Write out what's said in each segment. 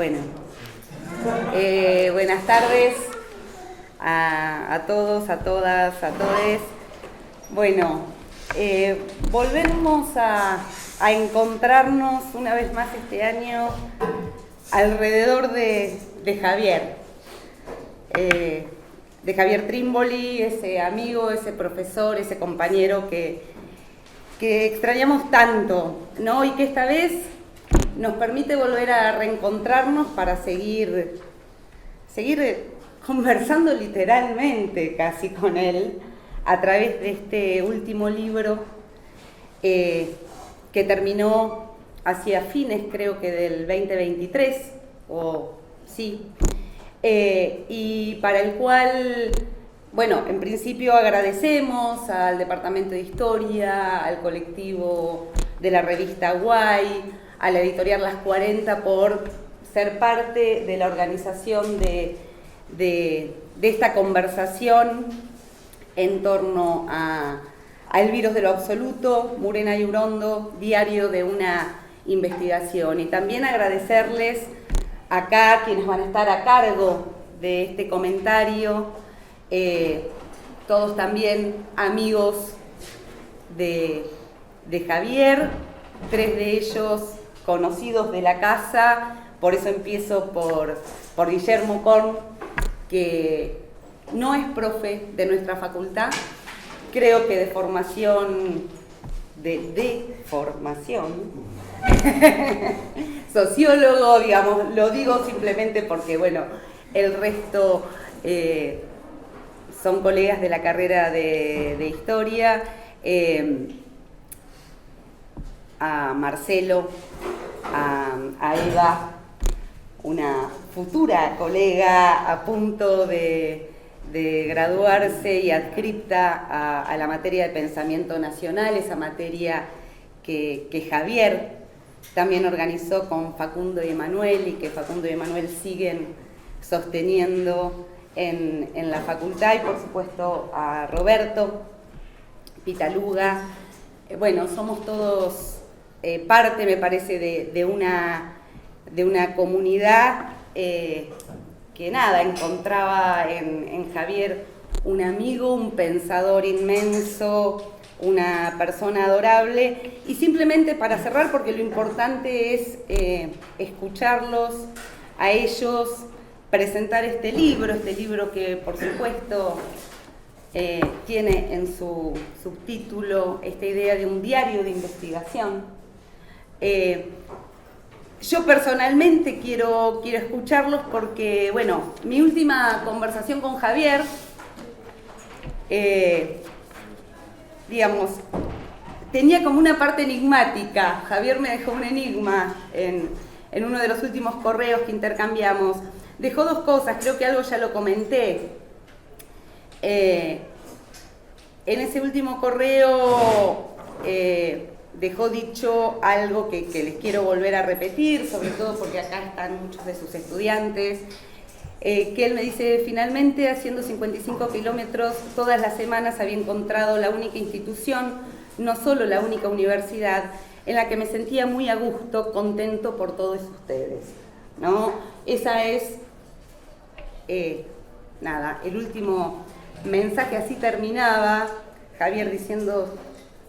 Bueno, buenas tardes a todos, a todas, a todes. Bueno, volvemos a encontrarnos una vez más este año alrededor de Javier. De Javier Trimboli, ese amigo, ese profesor, ese compañero que extrañamos tanto, ¿no? Y que esta vez nos permite volver a reencontrarnos para seguir conversando literalmente casi con él a través de este último libro que terminó hacia fines, creo que del 2023, o sí, y para el cual, bueno, en principio agradecemos al Departamento de Historia, al colectivo de la revista Guay, a la editorial Las 40 por ser parte de la organización de esta conversación en torno al virus de lo absoluto, Murena y Urondo, diario de una investigación. Y también agradecerles acá quienes van a estar a cargo de este comentario, todos también amigos de Javier, 3 de ellos conocidos de la casa, por eso empiezo por Guillermo Korn, que no es profe de nuestra facultad, creo que de formación, sociólogo, digamos, lo digo simplemente porque, bueno, el resto son colegas de la carrera de Historia, a Marcelo, a Eva, una futura colega a punto de graduarse y adscripta a la materia de pensamiento nacional, esa materia que Javier también organizó con Facundo y Emanuel y que Facundo y Emanuel siguen sosteniendo en la facultad, y por supuesto a Roberto Pitaluga. Bueno, somos todos parte, me parece, de una comunidad que nada, encontraba en Javier un amigo, un pensador inmenso, una persona adorable. Y simplemente para cerrar, porque lo importante es escucharlos a ellos, presentar este libro que por supuesto tiene en su subtítulo esta idea de un diario de investigación. Yo personalmente quiero escucharlos porque, bueno, mi última conversación con Javier, digamos, tenía como una parte enigmática. Javier me dejó un enigma en uno de los últimos correos que intercambiamos. Dejó 2 cosas, creo que algo ya lo comenté. En ese último correo dejó dicho algo que les quiero volver a repetir, sobre todo porque acá están muchos de sus estudiantes, que él me dice: finalmente, haciendo 55 kilómetros todas las semanas, había encontrado la única institución, no solo la única universidad, en la que me sentía muy a gusto, contento por todos ustedes, ¿no? Esa es, el último mensaje. Así terminaba Javier diciendo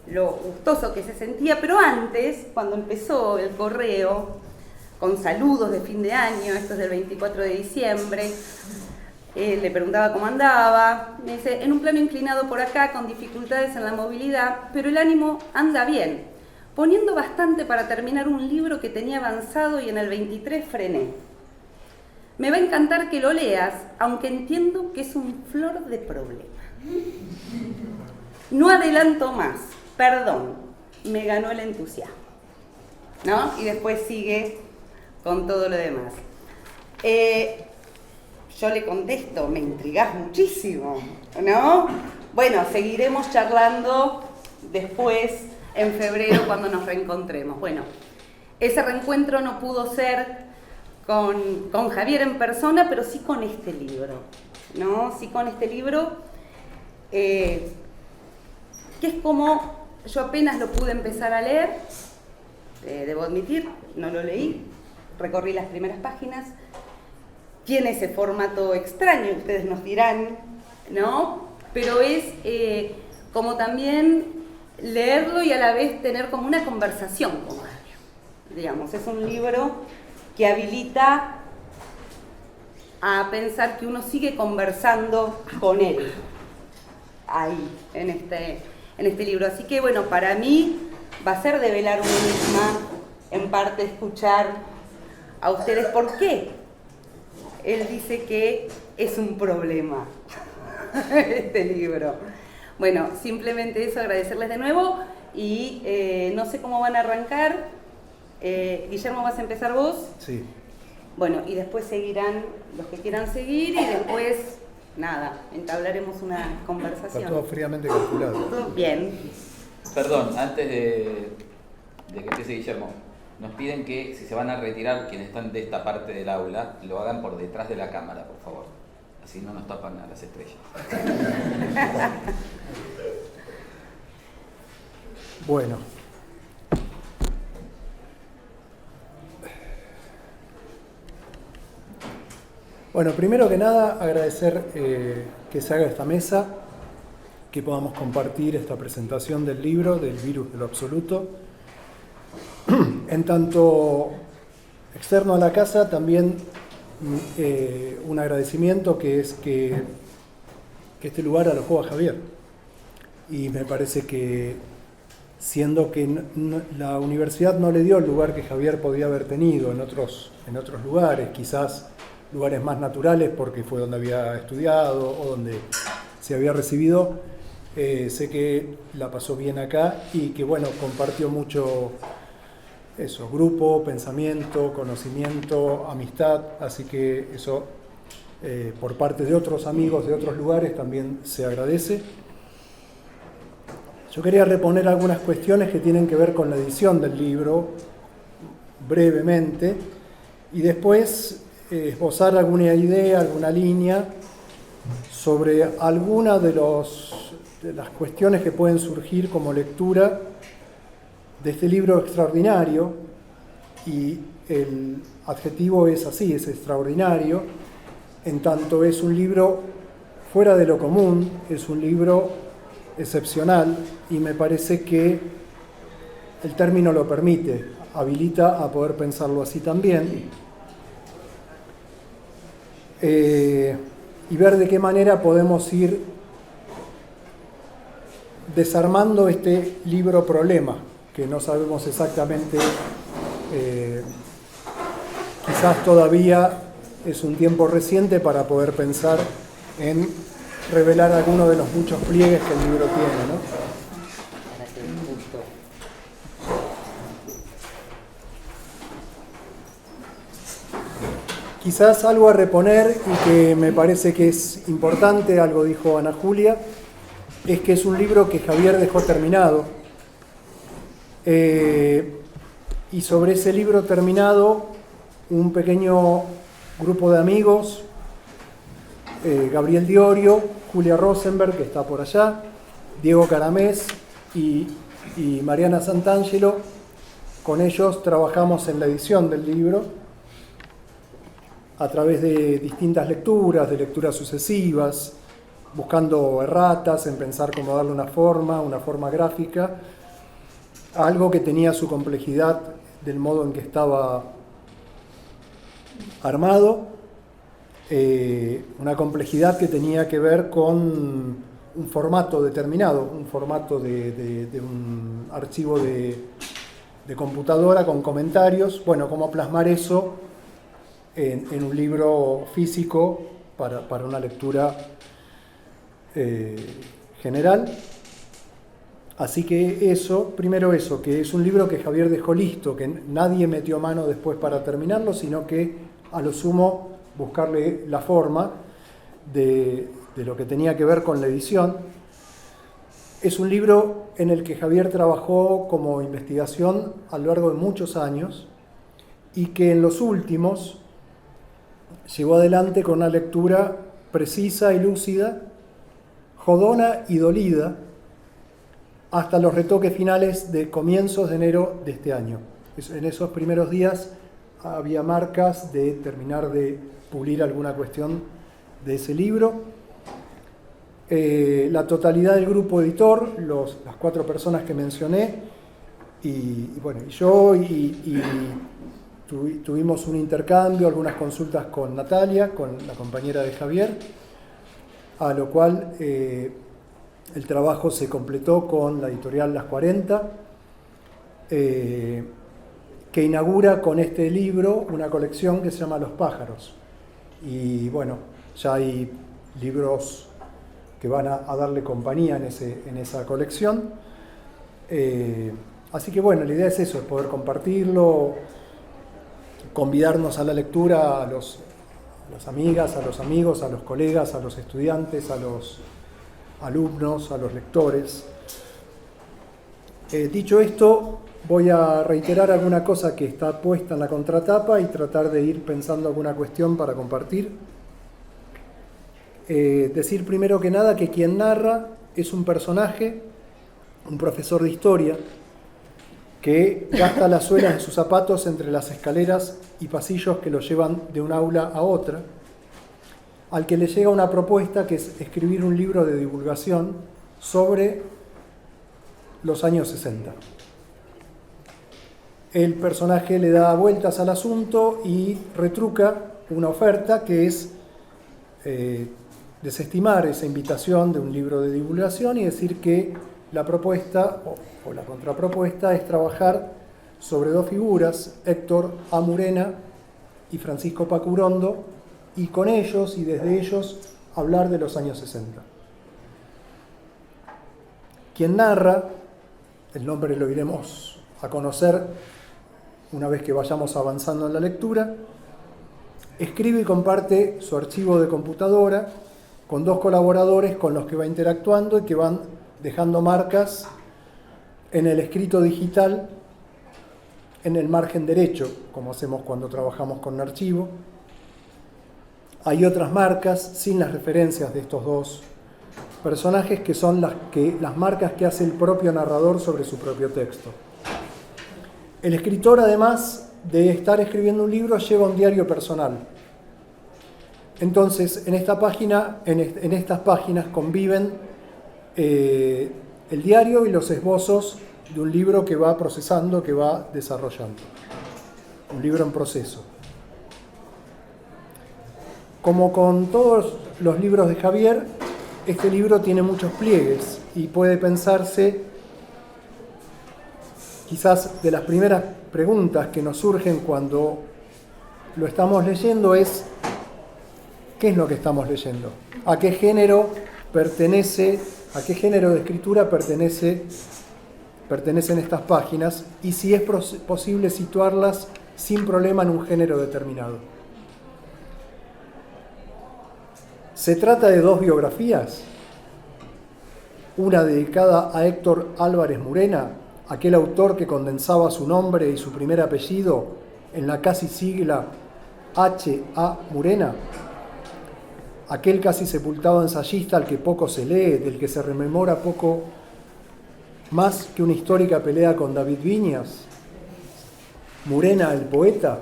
lo gustoso que se sentía, pero antes, cuando empezó el correo, con saludos de fin de año, esto es del 24 de diciembre, le preguntaba cómo andaba, me dice: en un plano inclinado por acá, con dificultades en la movilidad, pero el ánimo anda bien, poniendo bastante para terminar un libro que tenía avanzado y en el 23 frené. Me va a encantar que lo leas, aunque entiendo que es un flor de problema. No adelanto más. Perdón, me ganó el entusiasmo, ¿no? Y después sigue con todo lo demás. Yo le contesto: me intrigás muchísimo, ¿no? Bueno, seguiremos charlando después, en febrero, cuando nos reencontremos. Bueno, ese reencuentro no pudo ser con Javier en persona, pero sí con este libro, ¿no? Sí con este libro, que es como... Yo apenas lo pude empezar a leer, debo admitir, no lo leí, recorrí las primeras páginas. Tiene ese formato extraño, ustedes nos dirán, ¿no? Pero es como también leerlo y a la vez tener como una conversación con alguien. Digamos, es un libro que habilita a pensar que uno sigue conversando con él, ahí, en este libro. Así que bueno, para mí va a ser develar uno misma, en parte escuchar a ustedes por qué él dice que es un problema este libro. Bueno, simplemente eso, agradecerles de nuevo y no sé cómo van a arrancar. Guillermo, ¿vas a empezar vos? Sí. Bueno, y después seguirán los que quieran seguir y después, nada, entablaremos una conversación. Está todo fríamente calculado. ¿Todo bien? Perdón, antes de que empiece Guillermo, nos piden que si se van a retirar quienes están de esta parte del aula, lo hagan por detrás de la cámara, por favor. Así no nos tapan a las estrellas. Bueno. Bueno, primero que nada, agradecer que se haga esta mesa, que podamos compartir esta presentación del libro, del virus de lo absoluto. En tanto externo a la casa, también un agradecimiento que es que este lugar alojó a Javier. Y me parece que, siendo que la universidad no le dio el lugar que Javier podía haber tenido en otros lugares, quizás lugares más naturales porque fue donde había estudiado o donde se había recibido, sé que la pasó bien acá y que bueno, compartió mucho eso, grupo, pensamiento, conocimiento, amistad, así que eso por parte de otros amigos de otros lugares también se agradece. Yo quería reponer algunas cuestiones que tienen que ver con la edición del libro brevemente y después esbozar alguna idea, alguna línea sobre alguna de las cuestiones que pueden surgir como lectura de este libro extraordinario, y el adjetivo es así, es extraordinario, en tanto es un libro fuera de lo común, es un libro excepcional, y me parece que el término lo permite, habilita a poder pensarlo así también. Y ver de qué manera podemos ir desarmando este libro problema, que no sabemos exactamente, quizás todavía es un tiempo reciente para poder pensar en revelar algunos de los muchos pliegues que el libro tiene, ¿no? Quizás algo a reponer y que me parece que es importante, algo dijo Ana Julia, es que es un libro que Javier dejó terminado. Y sobre ese libro terminado, un pequeño grupo de amigos, Gabriel Diorio, Julia Rosenberg, que está por allá, Diego Caramés y Mariana Santangelo, con ellos trabajamos en la edición del libro, a través de distintas lecturas, de lecturas sucesivas, buscando erratas, en pensar cómo darle una forma gráfica, a algo que tenía su complejidad del modo en que estaba armado, una complejidad que tenía que ver con un formato determinado, un formato de un archivo de computadora con comentarios, bueno, cómo plasmar eso en un libro físico para una lectura general. Así que eso, primero eso, que es un libro que Javier dejó listo, que nadie metió mano después para terminarlo, sino que a lo sumo buscarle la forma de lo que tenía que ver con la edición. Es un libro en el que Javier trabajó como investigación a lo largo de muchos años y que en los últimos llevó adelante con una lectura precisa y lúcida, jodona y dolida, hasta los retoques finales de comienzos de enero de este año. En esos primeros días había marcas de terminar de pulir alguna cuestión de ese libro. La totalidad del grupo editor, las 4 personas que mencioné, y yo, tuvimos un intercambio, algunas consultas con Natalia, con la compañera de Javier, a lo cual el trabajo se completó con la editorial Las 40, que inaugura con este libro una colección que se llama Los Pájaros. Y bueno, ya hay libros que van a darle compañía en esa colección. Así que bueno, la idea es eso, es poder compartirlo, convidarnos a la lectura a las amigas, a los amigos, a los colegas, a los estudiantes, a los alumnos, a los lectores. Dicho esto, voy a reiterar alguna cosa que está puesta en la contratapa y tratar de ir pensando alguna cuestión para compartir. Decir primero que nada que quien narra es un personaje, un profesor de historia, que gasta las suelas de sus zapatos entre las escaleras y pasillos que lo llevan de un aula a otra, al que le llega una propuesta que es escribir un libro de divulgación sobre los años 60. El personaje le da vueltas al asunto y retruca una oferta que es desestimar esa invitación de un libro de divulgación y decir que la propuesta o la contrapropuesta es trabajar sobre 2 figuras, Héctor A. Murena y Francisco Pacurondo, y con ellos y desde ellos hablar de los años 60. Quien narra, el nombre lo iremos a conocer una vez que vayamos avanzando en la lectura, escribe y comparte su archivo de computadora con 2 colaboradores con los que va interactuando y que van dejando marcas en el escrito digital en el margen derecho, como hacemos cuando trabajamos con un archivo. Hay otras marcas sin las referencias de estos 2 personajes que son las marcas que hace el propio narrador sobre su propio texto. El escritor, además de estar escribiendo un libro, lleva un diario personal. Entonces, en estas páginas conviven el diario y los esbozos de un libro que va procesando, que va desarrollando. Un libro en proceso. Como con todos los libros de Javier, este libro tiene muchos pliegues y puede pensarse, quizás de las primeras preguntas que nos surgen cuando lo estamos leyendo es, ¿qué es lo que estamos leyendo? ¿A qué género pertenece, a qué género de escritura pertenecen estas páginas? Y si es posible situarlas sin problema en un género determinado. Se trata de 2 biografías, una dedicada a Héctor Álvarez Murena, aquel autor que condensaba su nombre y su primer apellido en la casi sigla H.A. Murena, aquel casi sepultado ensayista al que poco se lee, del que se rememora poco más que una histórica pelea con David Viñas. Murena, el poeta,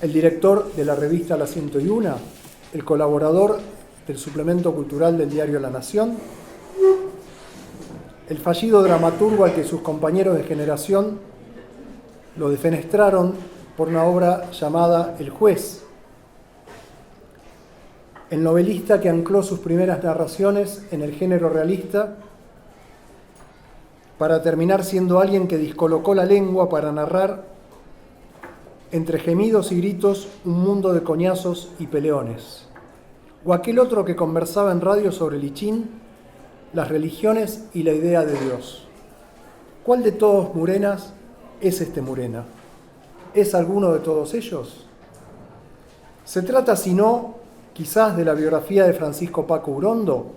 el director de la revista La 101, el colaborador del suplemento cultural del diario La Nación, el fallido dramaturgo al que sus compañeros de generación lo defenestraron por una obra llamada El Juez, el novelista que ancló sus primeras narraciones en el género realista para terminar siendo alguien que discolocó la lengua para narrar entre gemidos y gritos un mundo de coñazos y peleones. O aquel otro que conversaba en radio sobre Lichín, las religiones y la idea de Dios. ¿Cuál de todos Murenas es este Murena? ¿Es alguno de todos ellos? Se trata, si no, quizás de la biografía de Francisco Pacurondo,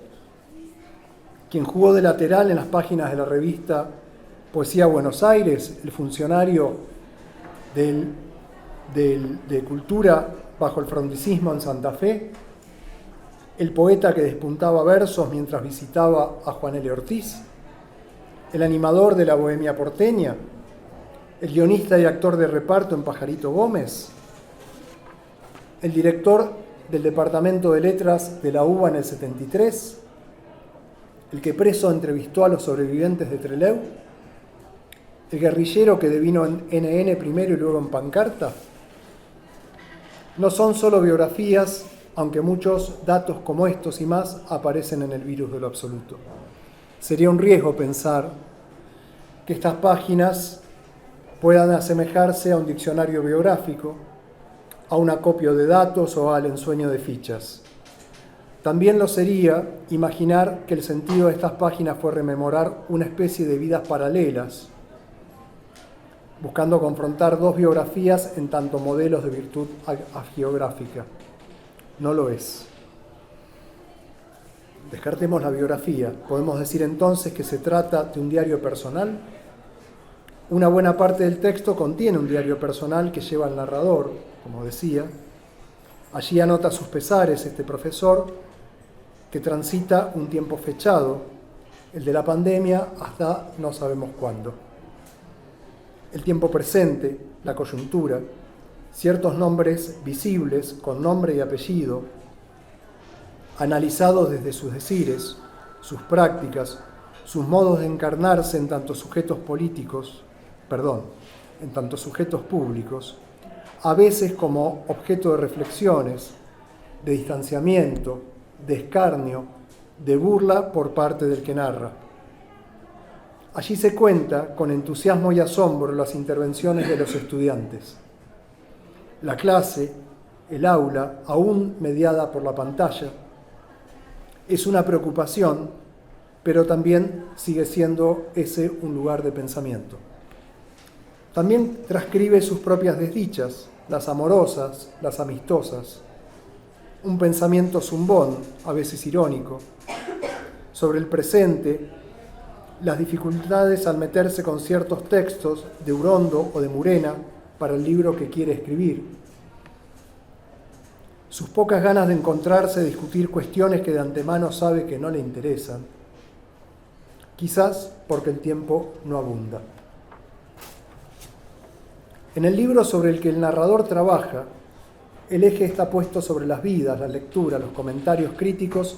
quien jugó de lateral en las páginas de la revista Poesía Buenos Aires, el funcionario de cultura bajo el frondicismo en Santa Fe, el poeta que despuntaba versos mientras visitaba a Juan L. Ortiz, el animador de la bohemia porteña, el guionista y actor de reparto en Pajarito Gómez, el director del Departamento de Letras de la UBA en el 73, el que preso entrevistó a los sobrevivientes de Trelew, el guerrillero que devino en NN primero y luego en Pancarta. No son solo biografías, aunque muchos datos como estos y más aparecen en el virus de lo absoluto. Sería un riesgo pensar que estas páginas puedan asemejarse a un diccionario biográfico, a un acopio de datos o al ensueño de fichas. También lo sería imaginar que el sentido de estas páginas fue rememorar una especie de vidas paralelas, buscando confrontar dos biografías en tanto modelos de virtud agiográfica. No lo es. Descartemos la biografía. ¿Podemos decir entonces que se trata de un diario personal? Una buena parte del texto contiene un diario personal que lleva al narrador, como decía. Allí anota sus pesares este profesor que transita un tiempo fechado, el de la pandemia hasta no sabemos cuándo. El tiempo presente, la coyuntura, ciertos nombres visibles con nombre y apellido, analizados desde sus decires, sus prácticas, sus modos de encarnarse en tanto sujetos públicos, a veces como objeto de reflexiones, de distanciamiento, de escarnio, de burla por parte del que narra. Allí se cuenta con entusiasmo y asombro las intervenciones de los estudiantes. La clase, el aula, aún mediada por la pantalla, es una preocupación, pero también sigue siendo ese un lugar de pensamiento. También transcribe sus propias desdichas, las amorosas, las amistosas, un pensamiento zumbón, a veces irónico, sobre el presente, las dificultades al meterse con ciertos textos de Urondo o de Murena para el libro que quiere escribir, sus pocas ganas de encontrarse, discutir cuestiones que de antemano sabe que no le interesan, quizás porque el tiempo no abunda. En el libro sobre el que el narrador trabaja, el eje está puesto sobre las vidas, la lectura, los comentarios críticos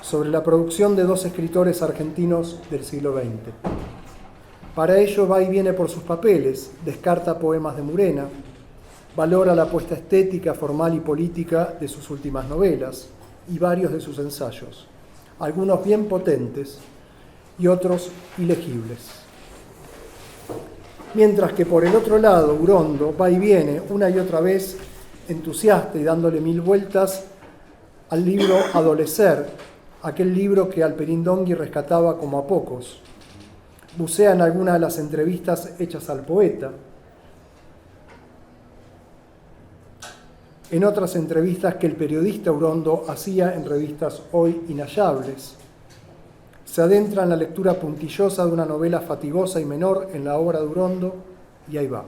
sobre la producción de dos escritores argentinos del siglo XX. Para ello va y viene por sus papeles, descarta poemas de Murena, valora la apuesta estética, formal y política de sus últimas novelas y varios de sus ensayos, algunos bien potentes y otros ilegibles. Mientras que por el otro lado, Urondo va y viene una y otra vez entusiasta y dándole mil vueltas al libro Adolecer, aquel libro que Alperindongui rescataba como a pocos. Bucea en algunas de las entrevistas hechas al poeta, en otras entrevistas que el periodista Urondo hacía en revistas hoy inhallables. Se adentra en la lectura puntillosa de una novela fatigosa y menor en la obra de Urondo y ahí va.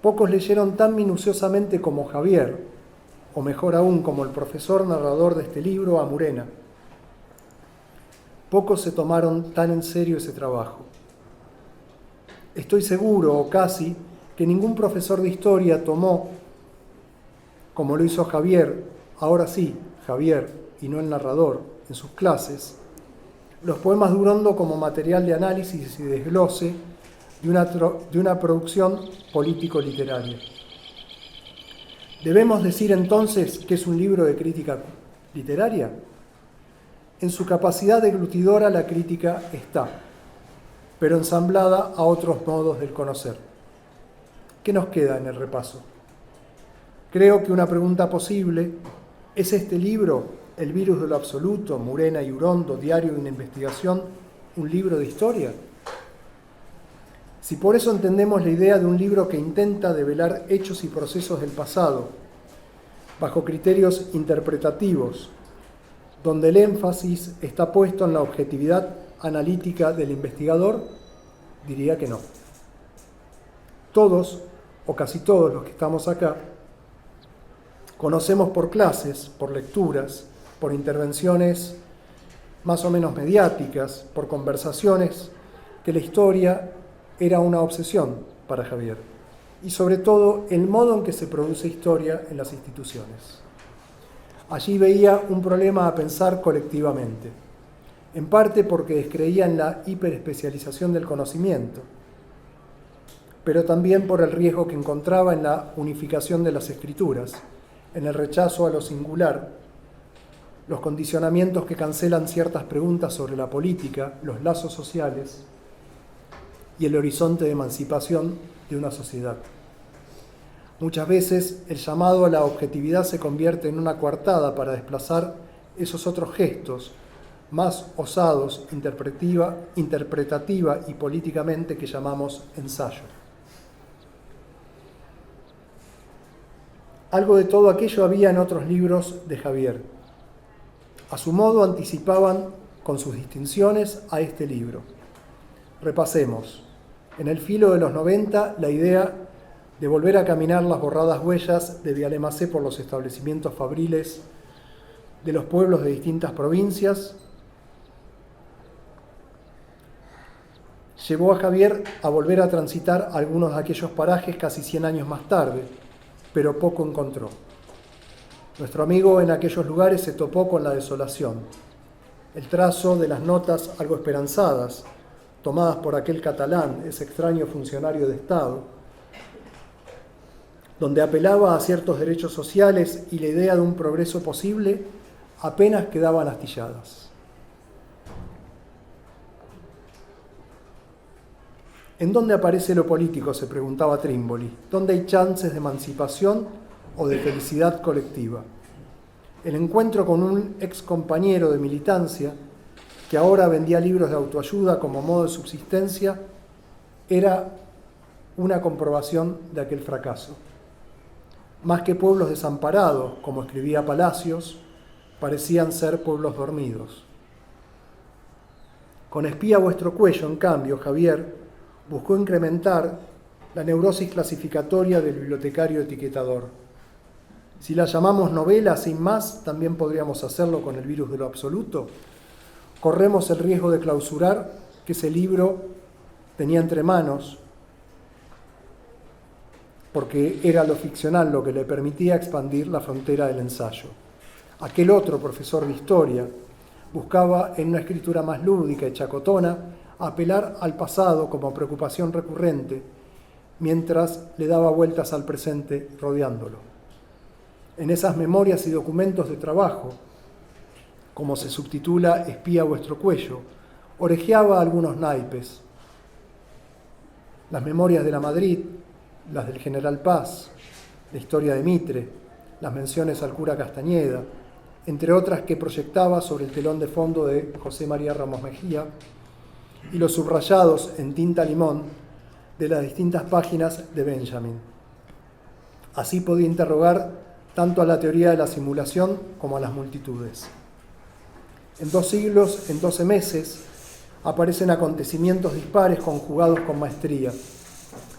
Pocos leyeron tan minuciosamente como Javier, o mejor aún como el profesor narrador de este libro, a Murena. Pocos se tomaron tan en serio ese trabajo. Estoy seguro, o casi, que ningún profesor de historia tomó, como lo hizo Javier, ahora sí, Javier, y no el narrador, en sus clases, los poemas de Urondo como material de análisis y desglose de una producción político-literaria. ¿Debemos decir entonces que es un libro de crítica literaria? En su capacidad deglutidora la crítica está, pero ensamblada a otros modos del conocer. ¿Qué nos queda en el repaso? Creo que una pregunta posible es: ¿este libro, El virus de lo absoluto, Murena y Urondo, diario de una investigación, un libro de historia? Si por eso entendemos la idea de un libro que intenta develar hechos y procesos del pasado, bajo criterios interpretativos, donde el énfasis está puesto en la objetividad analítica del investigador, diría que no. Todos, o casi todos los que estamos acá, conocemos por clases, por lecturas, por intervenciones más o menos mediáticas, por conversaciones, que la historia era una obsesión para Javier, y sobre todo el modo en que se produce historia en las instituciones. Allí veía un problema a pensar colectivamente, en parte porque descreía en la hiperespecialización del conocimiento, pero también por el riesgo que encontraba en la unificación de las escrituras, en el rechazo a lo singular, los condicionamientos que cancelan ciertas preguntas sobre la política, los lazos sociales y el horizonte de emancipación de una sociedad. Muchas veces el llamado a la objetividad se convierte en una coartada para desplazar esos otros gestos más osados, interpretativa y políticamente que llamamos ensayo. Algo de todo aquello había en otros libros de Javier. A su modo anticipaban con sus distinciones a este libro. Repasemos. En el filo de los 90, la idea de volver a caminar las borradas huellas de Vialemacé por los establecimientos fabriles de los pueblos de distintas provincias llevó a Javier a volver a transitar algunos de aquellos parajes casi 100 años más tarde, pero poco encontró. Nuestro amigo en aquellos lugares se topó con la desolación, el trazo de las notas algo esperanzadas, tomadas por aquel catalán, ese extraño funcionario de Estado, donde apelaba a ciertos derechos sociales y la idea de un progreso posible apenas quedaban astilladas. ¿En dónde aparece lo político?, se preguntaba Trímboli. ¿Dónde hay chances de emancipación o de felicidad colectiva? El encuentro con un ex compañero de militancia, que ahora vendía libros de autoayuda como modo de subsistencia, era una comprobación de aquel fracaso. Más que pueblos desamparados, como escribía Palacios, parecían ser pueblos dormidos. Con espía a vuestro cuello, en cambio, Javier buscó incrementar la neurosis clasificatoria del bibliotecario etiquetador. Si la llamamos novela sin más, también podríamos hacerlo con El virus de lo absoluto. Corremos el riesgo de clausurar que ese libro tenía entre manos, porque era lo ficcional lo que le permitía expandir la frontera del ensayo. Aquel otro profesor de historia buscaba en una escritura más lúdica y chacotona apelar al pasado como preocupación recurrente, mientras le daba vueltas al presente rodeándolo. En esas memorias y documentos de trabajo, como se subtitula Espía a vuestro cuello, orejeaba algunos naipes. Las memorias de la Madrid, las del general Paz, la historia de Mitre, las menciones al cura Castañeda, entre otras que proyectaba sobre el telón de fondo de José María Ramos Mejía, y los subrayados en tinta limón de las distintas páginas de Benjamin. Así podía interrogar tanto a la teoría de la simulación como a las multitudes. En 2 siglos, en 12 meses, aparecen acontecimientos dispares conjugados con maestría,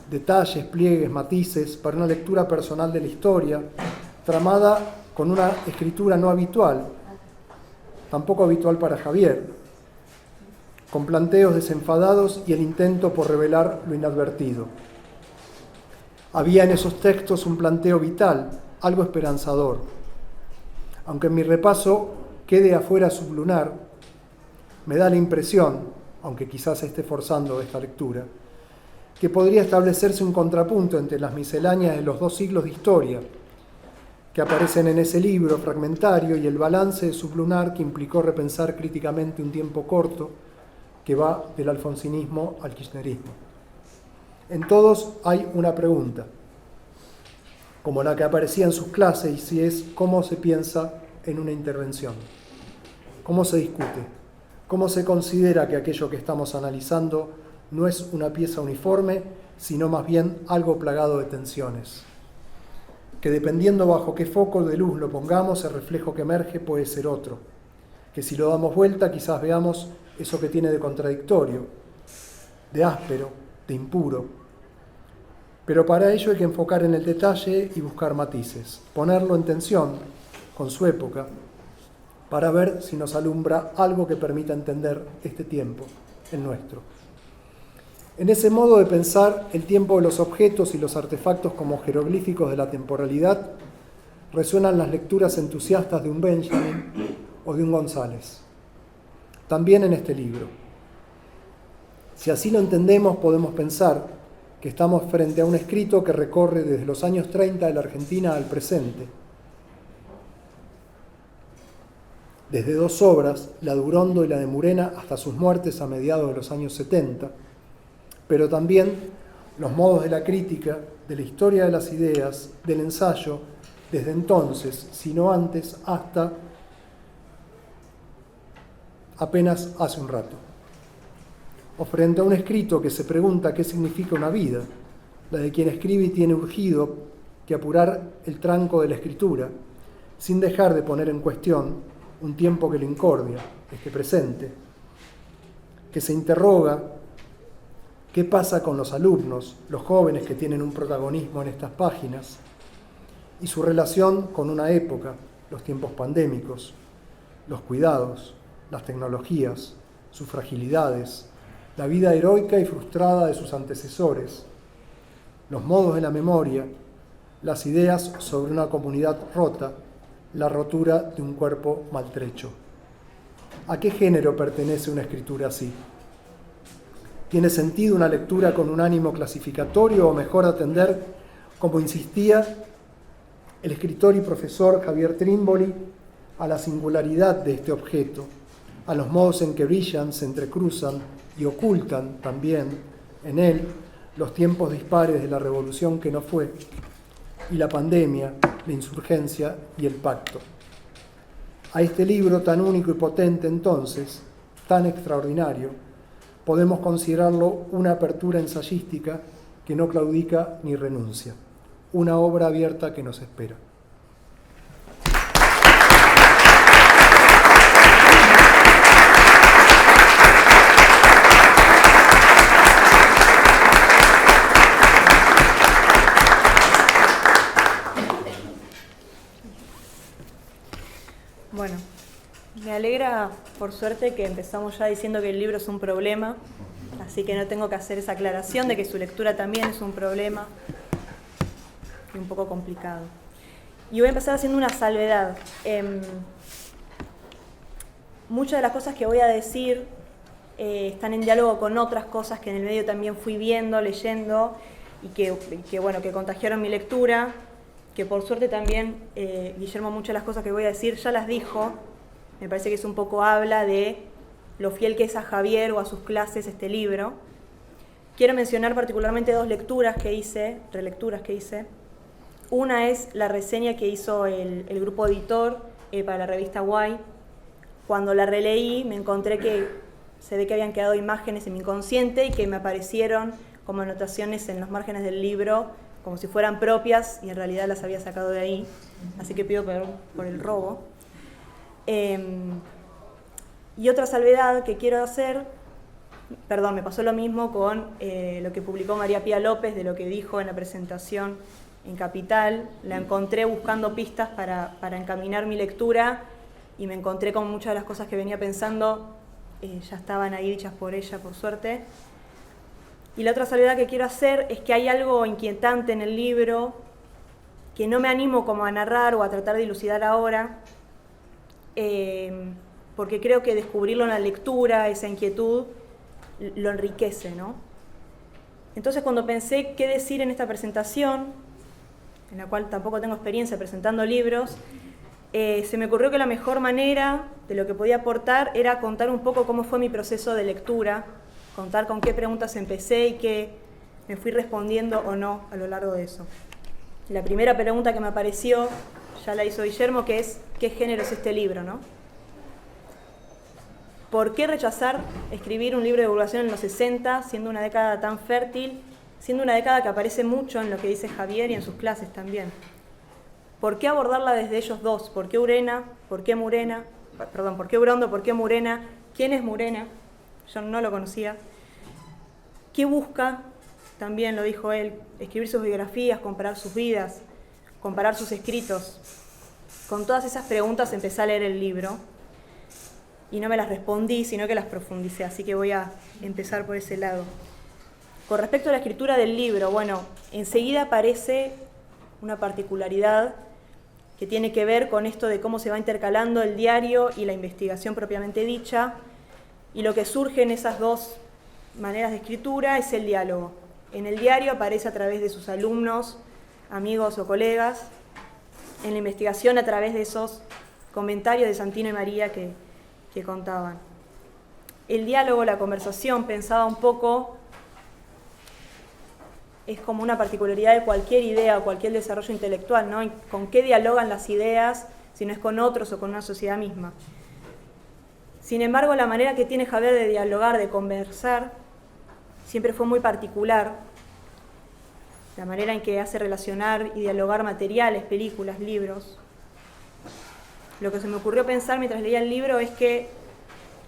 detalles, pliegues, matices para una lectura personal de la historia, tramada con una escritura no habitual, tampoco habitual para Javier, con planteos desenfadados y el intento por revelar lo inadvertido. Había en esos textos un planteo vital, algo esperanzador. Aunque en mi repaso quede afuera sublunar, me da la impresión, aunque quizás esté forzando esta lectura, que podría establecerse un contrapunto entre las misceláneas de los 2 siglos de historia que aparecen en ese libro fragmentario y el balance de sublunar que implicó repensar críticamente un tiempo corto que va del alfonsinismo al kirchnerismo. En todos hay una pregunta, como la que aparecía en sus clases, y si es cómo se piensa en una intervención, cómo se discute, cómo se considera que aquello que estamos analizando no es una pieza uniforme, sino más bien algo plagado de tensiones, que dependiendo bajo qué foco de luz lo pongamos, el reflejo que emerge puede ser otro, que si lo damos vuelta quizás veamos eso que tiene de contradictorio, de áspero, de impuro. Pero para ello hay que enfocar en el detalle y buscar matices, ponerlo en tensión con su época, para ver si nos alumbra algo que permita entender este tiempo, el nuestro. En ese modo de pensar el tiempo de los objetos y los artefactos como jeroglíficos de la temporalidad, resuenan las lecturas entusiastas de un Benjamin o de un González. También en este libro. Si así lo entendemos, podemos pensar que estamos frente a un escrito que recorre desde los años 30 de la Argentina al presente. Desde dos obras, la de Urondo y la de Murena, hasta sus muertes a mediados de los años 70, pero también los modos de la crítica, de la historia de las ideas, del ensayo, desde entonces, sino antes, hasta apenas hace un rato. O frente a un escrito que se pregunta qué significa una vida, la de quien escribe y tiene urgido que apurar el tranco de la escritura, sin dejar de poner en cuestión un tiempo que lo incordia, este presente, que se interroga qué pasa con los alumnos, los jóvenes que tienen un protagonismo en estas páginas, y su relación con una época, los tiempos pandémicos, los cuidados, las tecnologías, sus fragilidades, la vida heroica y frustrada de sus antecesores, los modos de la memoria, las ideas sobre una comunidad rota, la rotura de un cuerpo maltrecho. ¿A qué género pertenece una escritura así? ¿Tiene sentido una lectura con un ánimo clasificatorio o mejor atender, como insistía el escritor y profesor Javier Trimboli, a la singularidad de este objeto, a los modos en que brillan, se entrecruzan y ocultan también en él los tiempos dispares de la revolución que no fue, y la pandemia, la insurgencia y el pacto? A este libro tan único y potente entonces, tan extraordinario, podemos considerarlo una apertura ensayística que no claudica ni renuncia, una obra abierta que nos espera. Bueno, me alegra, por suerte, que empezamos ya diciendo que el libro es un problema, así que no tengo que hacer esa aclaración de que su lectura también es un problema y un poco complicado. Y voy a empezar haciendo una salvedad. Muchas de las cosas que voy a decir están en diálogo con otras cosas que en el medio también fui viendo, leyendo y que contagiaron mi lectura. Que por suerte también, Guillermo, muchas de las cosas que voy a decir ya las dijo. Me parece que es un poco habla de lo fiel que es a Javier o a sus clases este libro. Quiero mencionar particularmente dos relecturas que hice. Una es la reseña que hizo el grupo editor para la revista Guay. Cuando la releí me encontré que se ve que habían quedado imágenes en mi inconsciente y que me aparecieron como anotaciones en los márgenes del libro, como si fueran propias y en realidad las había sacado de ahí, así que pido perdón por el robo. Y otra salvedad que quiero hacer, me pasó lo mismo con lo que publicó María Pía López, de lo que dijo en la presentación en Capital. La encontré buscando pistas para encaminar mi lectura y me encontré con muchas de las cosas que venía pensando, ya estaban ahí dichas por ella, por suerte. Y la otra salvedad que quiero hacer es que hay algo inquietante en el libro que no me animo como a narrar o a tratar de dilucidar ahora, porque creo que descubrirlo en la lectura, esa inquietud, lo enriquece, ¿no? Entonces, cuando pensé qué decir en esta presentación, en la cual tampoco tengo experiencia presentando libros, se me ocurrió que la mejor manera de lo que podía aportar era contar un poco cómo fue mi proceso de lectura, contar con qué preguntas empecé y qué me fui respondiendo o no a lo largo de eso. La primera pregunta que me apareció, ya la hizo Guillermo, que es ¿qué género es este libro, no? ¿Por qué rechazar escribir un libro de divulgación en los 60, siendo una década tan fértil, siendo una década que aparece mucho en lo que dice Javier y en sus clases también? ¿Por qué abordarla desde ellos dos? ¿Por qué Urena? ¿Por qué Murena? ¿Por qué Urondo? ¿Por qué Murena? ¿Quién es Murena? Yo no lo conocía. ¿Qué busca? También lo dijo él, escribir sus biografías, comparar sus vidas, comparar sus escritos. Con todas esas preguntas empecé a leer el libro y no me las respondí, sino que las profundicé, así que voy a empezar por ese lado. Con respecto a la escritura del libro, bueno, enseguida aparece una particularidad que tiene que ver con esto de cómo se va intercalando el diario y la investigación propiamente dicha, y lo que surge en esas dos maneras de escritura es el diálogo. En el diario aparece a través de sus alumnos, amigos o colegas, en la investigación a través de esos comentarios de Santino y María que contaban. El diálogo, la conversación, pensaba un poco, es como una particularidad de cualquier idea o cualquier desarrollo intelectual, ¿no? ¿Con qué dialogan las ideas si no es con otros o con una sociedad misma? Sin embargo, la manera que tiene Javier de dialogar, de conversar, siempre fue muy particular. La manera en que hace relacionar y dialogar materiales, películas, libros. Lo que se me ocurrió pensar mientras leía el libro es que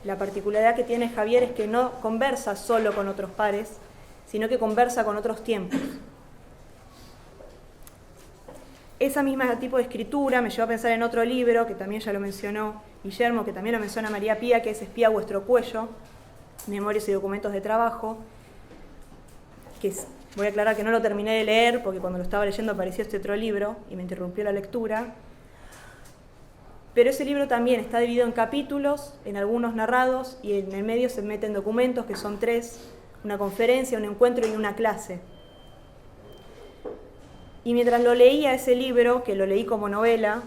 la particularidad que tiene Javier es que no conversa solo con otros pares, sino que conversa con otros tiempos. Esa misma tipo de escritura me llevó a pensar en otro libro, que también ya lo mencionó Guillermo, que también lo menciona María Pía, que es Espía a vuestro cuello, Memorias y documentos de trabajo, que voy a aclarar que no lo terminé de leer, porque cuando lo estaba leyendo apareció este otro libro y me interrumpió la lectura. Pero ese libro también está dividido en capítulos, en algunos narrados, y en el medio se meten documentos, que son 3, una conferencia, un encuentro y una clase. Y mientras lo leía ese libro, que lo leí como novela,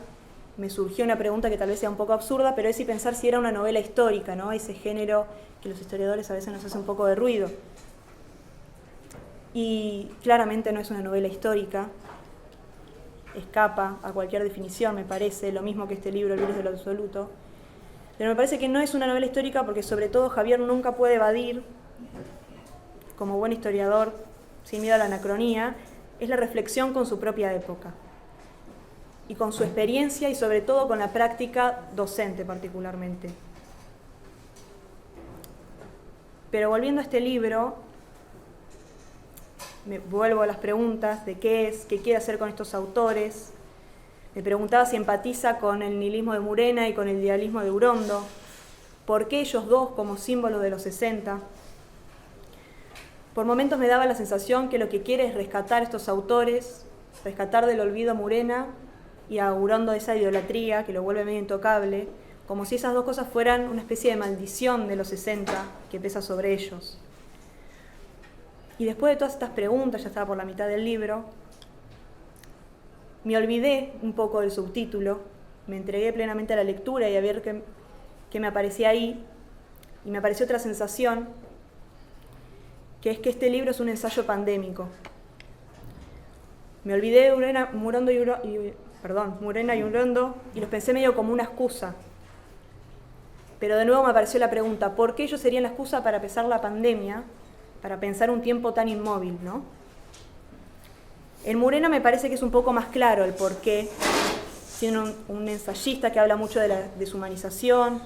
me surgió una pregunta que tal vez sea un poco absurda, pero es si pensar si era una novela histórica, ¿no? Ese género que los historiadores a veces nos hace un poco de ruido. Y claramente no es una novela histórica, escapa a cualquier definición, me parece, lo mismo que este libro, El virus de lo absoluto. Pero me parece que no es una novela histórica porque sobre todo Javier nunca puede evadir, como buen historiador, sin miedo a la anacronía, es la reflexión con su propia época y con su experiencia y sobre todo con la práctica docente particularmente. Pero volviendo a este libro, me vuelvo a las preguntas de qué es, qué quiere hacer con estos autores. Me preguntaba si empatiza con el nihilismo de Murena y con el idealismo de Urondo. ¿Por qué ellos dos como símbolo de los 60? Por momentos me daba la sensación que lo que quiere es rescatar a estos autores, rescatar del olvido a Murena y a Urondo de esa idolatría que lo vuelve medio intocable, como si esas dos cosas fueran una especie de maldición de los 60 que pesa sobre ellos. Y después de todas estas preguntas, ya estaba por la mitad del libro, me olvidé un poco del subtítulo, me entregué plenamente a la lectura y a ver qué me aparecía ahí, y me apareció otra sensación, que es que este libro es un ensayo pandémico. Me olvidé de Murena y Urondo y los pensé medio como una excusa. Pero de nuevo me apareció la pregunta, ¿por qué ellos serían la excusa para pensar la pandemia, para pensar un tiempo tan inmóvil, ¿no? En Murena me parece que es un poco más claro el por qué, siendo un ensayista que habla mucho de la deshumanización,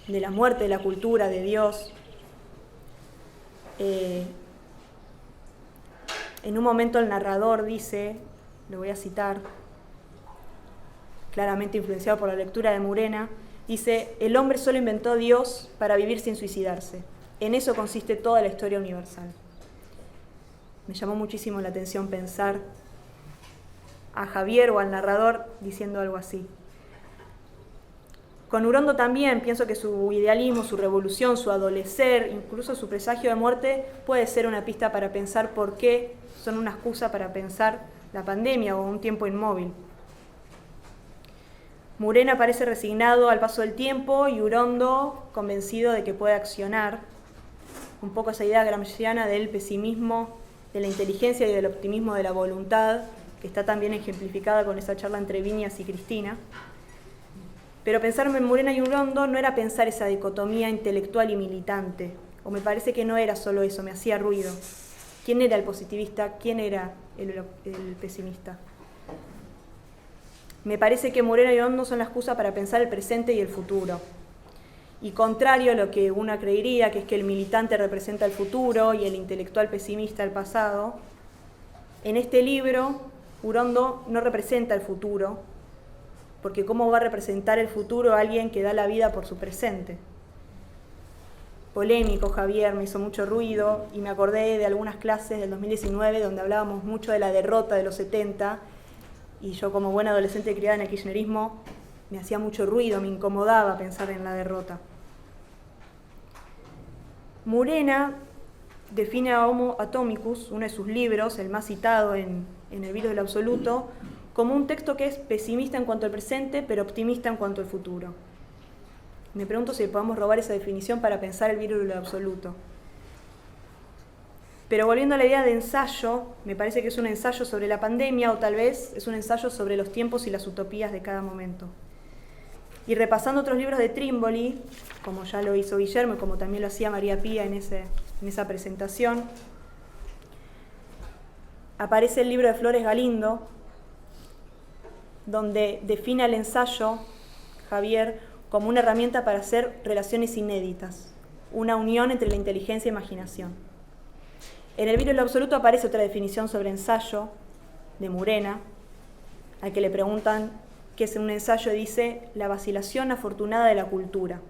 de la muerte de la cultura, de Dios. En un momento el narrador dice, lo voy a citar, claramente influenciado por la lectura de Murena, dice, el hombre solo inventó a Dios para vivir sin suicidarse. En eso consiste toda la historia universal. Me llamó muchísimo la atención pensar a Javier o al narrador diciendo algo así. Con Urondo también pienso que su idealismo, su revolución, su adolecer, incluso su presagio de muerte puede ser una pista para pensar por qué son una excusa para pensar la pandemia o un tiempo inmóvil. Murena parece resignado al paso del tiempo y Urondo convencido de que puede accionar. Un poco esa idea gramsciana del pesimismo, de la inteligencia y del optimismo de la voluntad, que está también ejemplificada con esa charla entre Viñas y Cristina. Pero pensar en Murena y Urondo no era pensar esa dicotomía intelectual y militante, o me parece que no era solo eso, me hacía ruido. ¿Quién era el positivista? ¿Quién era el pesimista? Me parece que Murena y Urondo son la excusa para pensar el presente y el futuro. Y contrario a lo que uno creería, que es que el militante representa el futuro y el intelectual pesimista el pasado, en este libro Urondo no representa el futuro, porque ¿cómo va a representar el futuro a alguien que da la vida por su presente? polémico, Javier, me hizo mucho ruido y me acordé de algunas clases del 2019 donde hablábamos mucho de la derrota de los 70 y yo como buena adolescente criada en el kirchnerismo me hacía mucho ruido, me incomodaba pensar en la derrota. Murena define a Homo Atomicus, uno de sus libros, el más citado en El virus del absoluto, como un texto que es pesimista en cuanto al presente, pero optimista en cuanto al futuro. Me pregunto si podemos robar esa definición para pensar el virus del absoluto. Pero volviendo a la idea de ensayo, me parece que es un ensayo sobre la pandemia o tal vez es un ensayo sobre los tiempos y las utopías de cada momento. Y repasando otros libros de Trimboli, como ya lo hizo Guillermo y como también lo hacía María Pía en esa presentación, aparece el libro de Flores Galindo, donde define el ensayo, Javier, como una herramienta para hacer relaciones inéditas, una unión entre la inteligencia e imaginación. En el virus del absoluto aparece otra definición sobre ensayo, de Murena, al que le preguntan qué es un ensayo y dice la vacilación afortunada de la cultura.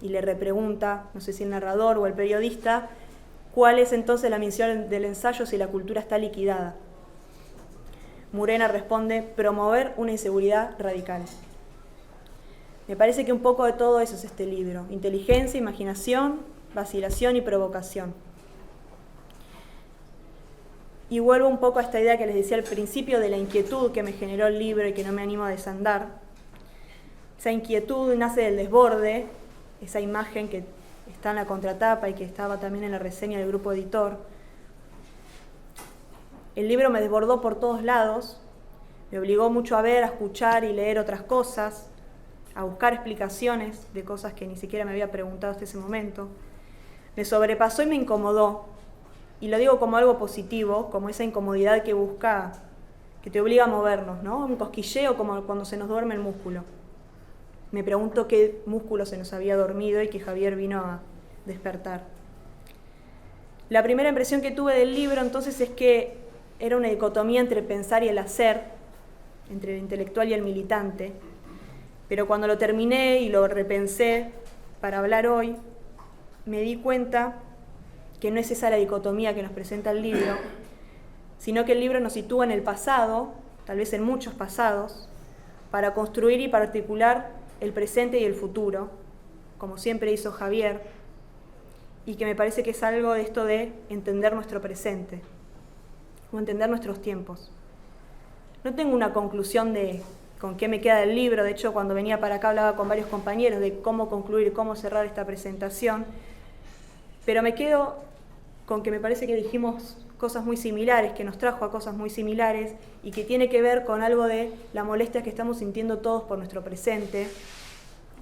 Y le repregunta, no sé si el narrador o el periodista, cuál es entonces la misión del ensayo si la cultura está liquidada. Murena responde, promover una inseguridad radical. Me parece que un poco de todo eso es este libro, inteligencia, imaginación, vacilación y provocación. Y vuelvo un poco a esta idea que les decía al principio de la inquietud que me generó el libro y que no me animo a desandar. Esa inquietud nace del desborde, esa imagen que está en la contratapa y que estaba también en la reseña del grupo editor. El libro me desbordó por todos lados, me obligó mucho a ver, a escuchar y leer otras cosas, a buscar explicaciones de cosas que ni siquiera me había preguntado hasta ese momento. Me sobrepasó y me incomodó. Y lo digo como algo positivo, como esa incomodidad que busca, que te obliga a movernos, ¿no? Un cosquilleo como cuando se nos duerme el músculo. Me pregunto qué músculo se nos había dormido y que Javier vino a despertar. La primera impresión que tuve del libro entonces es que era una dicotomía entre el pensar y el hacer, entre el intelectual y el militante. Pero cuando lo terminé y lo repensé para hablar hoy, me di cuenta que no es esa la dicotomía que nos presenta el libro, sino que el libro nos sitúa en el pasado, tal vez en muchos pasados, para construir y para articular el presente y el futuro, como siempre hizo Javier, y que me parece que es algo de esto de entender nuestro presente, o entender nuestros tiempos. No tengo una conclusión de con qué me queda del libro, de hecho cuando venía para acá hablaba con varios compañeros de cómo concluir, cómo cerrar esta presentación, pero me quedo con que me parece que dijimos cosas muy similares, que nos trajo a cosas muy similares y que tiene que ver con algo de la molestia que estamos sintiendo todos por nuestro presente,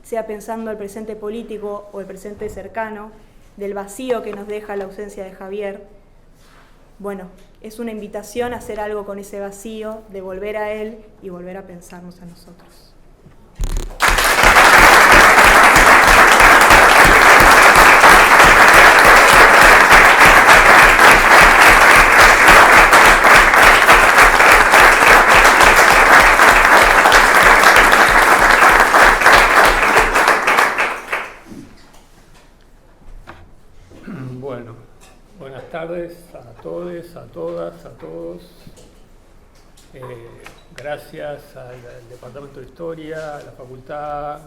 sea pensando el presente político o el presente cercano, del vacío que nos deja la ausencia de Javier. Bueno, es una invitación a hacer algo con ese vacío, de volver a él y volver a pensarnos a nosotros. Bueno, buenas tardes a todos, a todas, a todos. Gracias al Departamento de Historia, a la Facultad,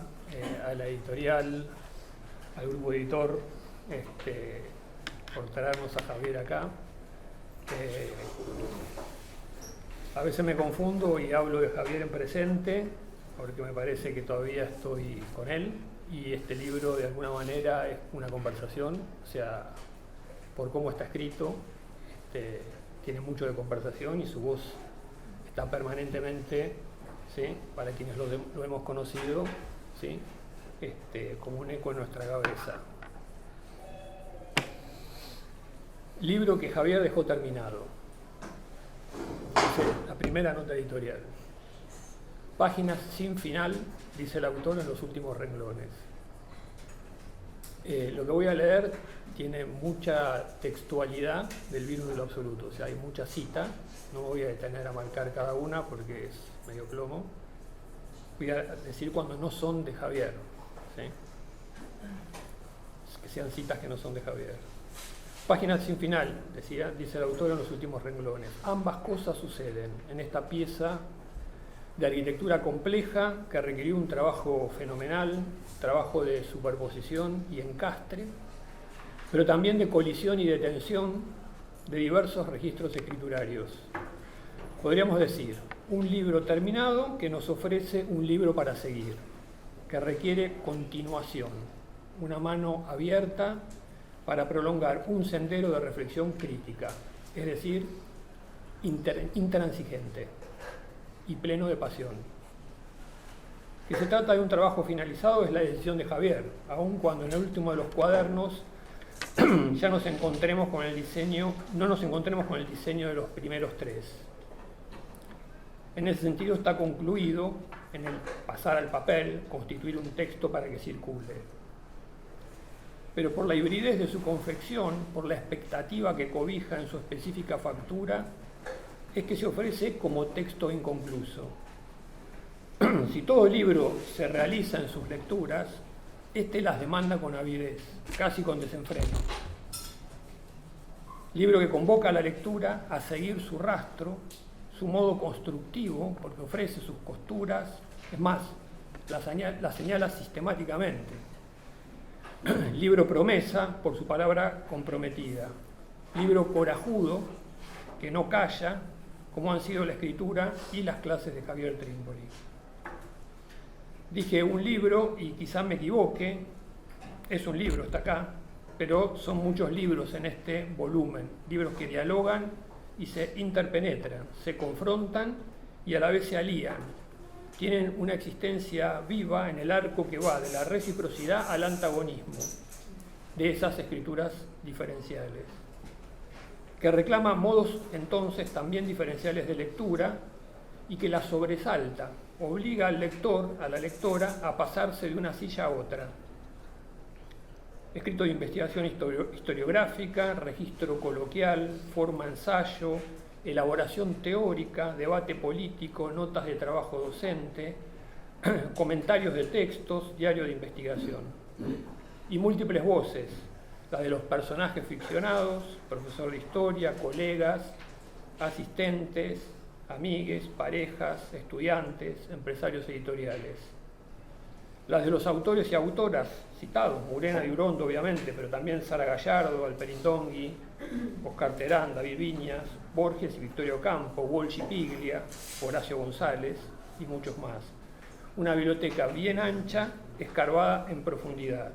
a la editorial, al grupo editor, por traernos a Javier acá. A veces me confundo y hablo de Javier en presente, porque me parece que todavía estoy con él. Y este libro de alguna manera es una conversación, o sea, por cómo está escrito, tiene mucho de conversación y su voz está permanentemente, ¿sí?, para quienes lo hemos conocido, ¿sí?, como un eco en nuestra cabeza. Libro que Javier dejó terminado. La primera nota editorial. Páginas sin final, dice el autor en los últimos renglones. Lo que voy a leer tiene mucha textualidad del virus del absoluto, o sea, hay mucha cita, no me voy a detener a marcar cada una porque es medio plomo. Voy a decir cuando no son de Javier, ¿sí? que sean citas que no son de Javier. Página sin final, dice el autor en los últimos renglones. Ambas cosas suceden en esta pieza de arquitectura compleja que requirió un trabajo fenomenal, trabajo de superposición y encastre, pero también de colisión y de tensión de diversos registros escriturarios. Podríamos decir, un libro terminado que nos ofrece un libro para seguir, que requiere continuación, una mano abierta para prolongar un sendero de reflexión crítica, es decir, intransigente y pleno de pasión. Que se trata de un trabajo finalizado es la decisión de Javier, aun cuando en el último de los cuadernos ya no nos encontremos con el diseño de los primeros 3. En ese sentido está concluido en el pasar al papel, constituir un texto para que circule. Pero por la hibridez de su confección, por la expectativa que cobija en su específica factura, es que se ofrece como texto inconcluso. Si todo libro se realiza en sus lecturas, este las demanda con avidez, casi con desenfreno. Libro que convoca a la lectura a seguir su rastro, su modo constructivo, porque ofrece sus costuras, es más, las señala sistemáticamente. Libro promesa, por su palabra comprometida. Libro corajudo, que no calla, como han sido la escritura y las clases de Javier Trímpoli. Dije un libro y quizás me equivoque, es un libro, está acá, pero son muchos libros en este volumen, libros que dialogan y se interpenetran, se confrontan y a la vez se alían. Tienen una existencia viva en el arco que va de la reciprocidad al antagonismo de esas escrituras diferenciales, que reclama modos entonces también diferenciales de lectura y que la sobresalta, obliga al lector, a la lectora, a pasarse de una silla a otra. Escrito de investigación historiográfica, registro coloquial, forma ensayo, elaboración teórica, debate político, notas de trabajo docente, comentarios de textos, diario de investigación. Y múltiples voces, las de los personajes ficcionados, profesor de historia, colegas, asistentes, amigues, parejas, estudiantes, empresarios editoriales. Las de los autores y autoras citados, Murena y Urondo obviamente, pero también Sara Gallardo, Alperindongui, Oscar Terán, David Viñas, Borges y Victorio Campo, Walsh y Piglia, Horacio González y muchos más. Una biblioteca bien ancha, escarbada en profundidad.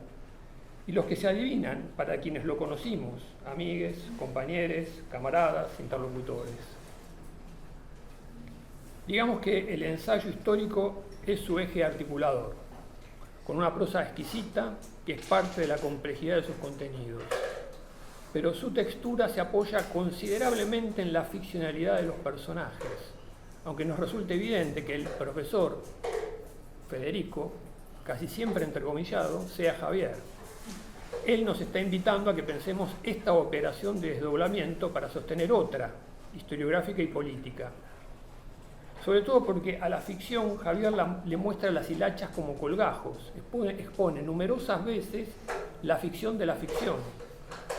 Y los que se adivinan, para quienes lo conocimos, amigues, compañeros, camaradas, interlocutores. Digamos que el ensayo histórico es su eje articulador, con una prosa exquisita que es parte de la complejidad de sus contenidos. Pero su textura se apoya considerablemente en la ficcionalidad de los personajes, aunque nos resulte evidente que el profesor Federico, casi siempre entrecomillado, sea Javier. Él nos está invitando a que pensemos esta operación de desdoblamiento para sostener otra, historiográfica y política. Sobre todo porque a la ficción Javier le muestra las hilachas como colgajos, expone numerosas veces la ficción de la ficción.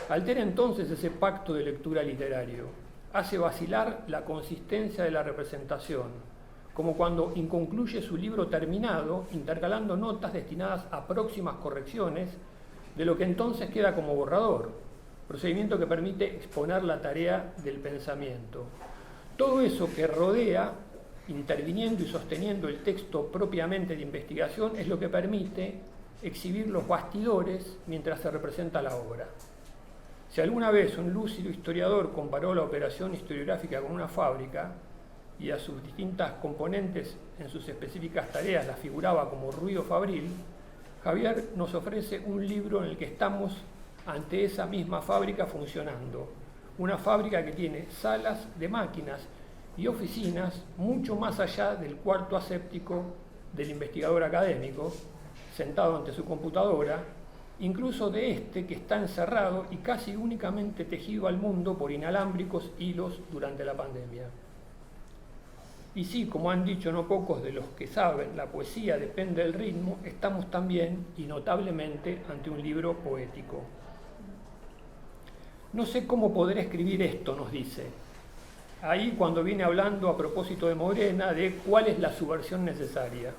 Altera entonces ese pacto de lectura literario, hace vacilar la consistencia de la representación, como cuando inconcluye su libro terminado, intercalando notas destinadas a próximas correcciones de lo que entonces queda como borrador, procedimiento que permite exponer la tarea del pensamiento. Todo eso que rodea, interviniendo y sosteniendo el texto propiamente de investigación, es lo que permite exhibir los bastidores mientras se representa la obra. Si alguna vez un lúcido historiador comparó la operación historiográfica con una fábrica y a sus distintas componentes en sus específicas tareas las figuraba como ruido fabril, Javier nos ofrece un libro en el que estamos ante esa misma fábrica funcionando. Una fábrica que tiene salas de máquinas y oficinas mucho más allá del cuarto aséptico del investigador académico, sentado ante su computadora, incluso de este que está encerrado y casi únicamente tejido al mundo por inalámbricos hilos durante la pandemia. Y sí, como han dicho no pocos de los que saben, la poesía depende del ritmo, estamos también, y notablemente, ante un libro poético. No sé cómo poder escribir esto, nos dice. Ahí cuando viene hablando a propósito de Morena, de cuál es la subversión necesaria.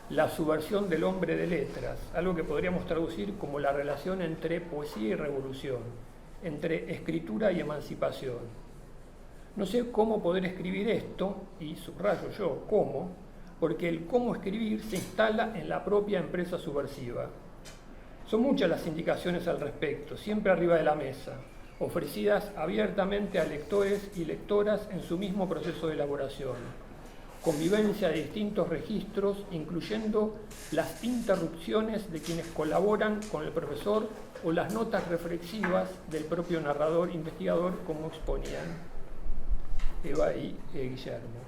La subversión del hombre de letras, algo que podríamos traducir como la relación entre poesía y revolución, entre escritura y emancipación. No sé cómo poder escribir esto, y subrayo yo cómo, porque el cómo escribir se instala en la propia empresa subversiva. Son muchas las indicaciones al respecto, siempre arriba de la mesa, ofrecidas abiertamente a lectores y lectoras en su mismo proceso de elaboración. Convivencia de distintos registros, incluyendo las interrupciones de quienes colaboran con el profesor o las notas reflexivas del propio narrador investigador, como exponían Eva y Guillermo.